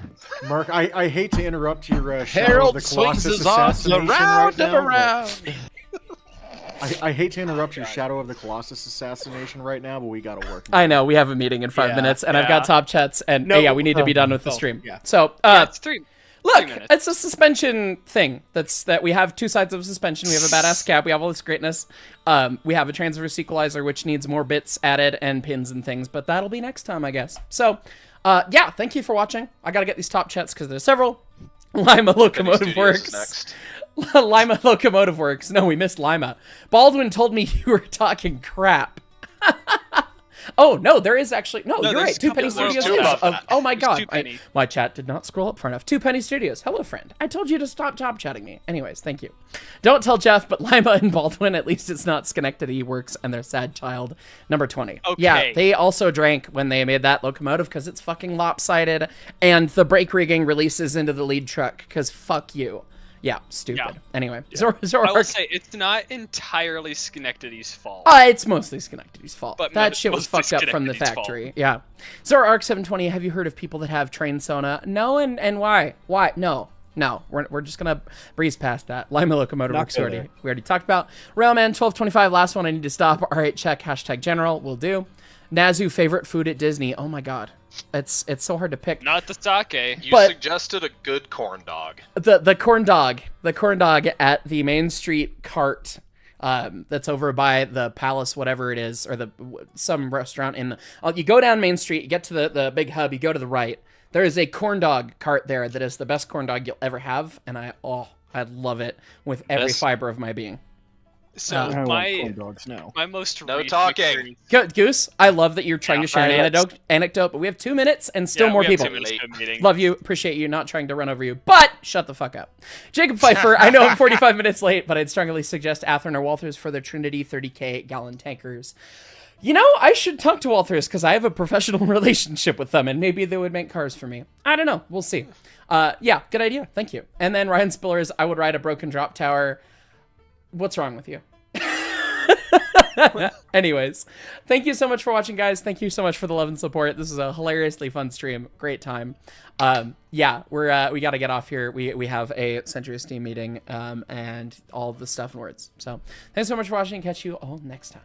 Mark, I hate to interrupt your Shadow Harold of the swings Colossus his arms assassination around right and now, around. I hate to interrupt your Shadow of the Colossus assassination right now, but we gotta work. I know, we have a meeting in 5 minutes, and I've got top chats, and we need to be done with the stream. Yeah. So, it's 3. Look, it's a suspension thing. That we have two sides of suspension. We have a badass cap. We have all this greatness. We have a transverse equalizer, which needs more bits added and pins and things, but that'll be next time, I guess. So, yeah, thank you for watching. I gotta get these top chats because there's several. Lima Locomotive Works. Lima Locomotive Works. No, we missed Lima. Baldwin told me you were talking crap. Oh, no, there is actually... No, you're right. 2 Penny Studios is... Oh, my God. My chat did not scroll up far enough. 2 Penny Studios. Hello, friend. I told you to stop top chatting me. Anyways, thank you. Don't tell Jeff, but Lima and Baldwin, at least it's not Schenectady Works and their sad child. Number 20. Okay. Yeah, they also drank when they made that locomotive because it's fucking lopsided and the brake rigging releases into the lead truck because fuck you. Yeah, stupid. Yeah. Anyway, Zorark. I will say, it's not entirely Schenectady's fault. It's mostly Schenectady's fault. But that shit was fucked up from the factory. Fault. Yeah. Zorark 720, have you heard of people that have train Sona? No, and why? Why? No. We're just gonna breeze past that. Lima Locomotive Works we already talked about. Railman 1225, last one I need to stop. Alright, check #general, will do. Nazu, favorite food at Disney. Oh my god. It's so hard to pick. Not the sake. You suggested a good corn dog. The corn dog at the Main Street cart that's over by the Palace, whatever it is, or some restaurant in the... you go down Main Street, you get to the big hub, you go to the right. There is a corn dog cart there that is the best corn dog you'll ever have, and I love it with every fiber of my being. So my most no talking. Goose, I love that you're trying to share an anecdote, but we have 2 minutes and still more people. Love you, appreciate you, not trying to run over you, but shut the fuck up. Jacob Pfeiffer, I know I'm 45 minutes late, but I'd strongly suggest Athearn or Walthers for their Trinity 30K gallon tankers. You know, I should talk to Walthers because I have a professional relationship with them, and maybe they would make cars for me. I don't know. We'll see. Yeah, good idea. Thank you. And then Ryan Spillers, I would ride a broken drop tower. What's wrong with you? Anyways, thank you so much for watching, guys. Thank you so much for the love and support. This is a hilariously fun stream. Great time. Yeah, we got to get off here. We have a Century of Steam meeting and all the stuff and words. So thanks so much for watching. Catch you all next time.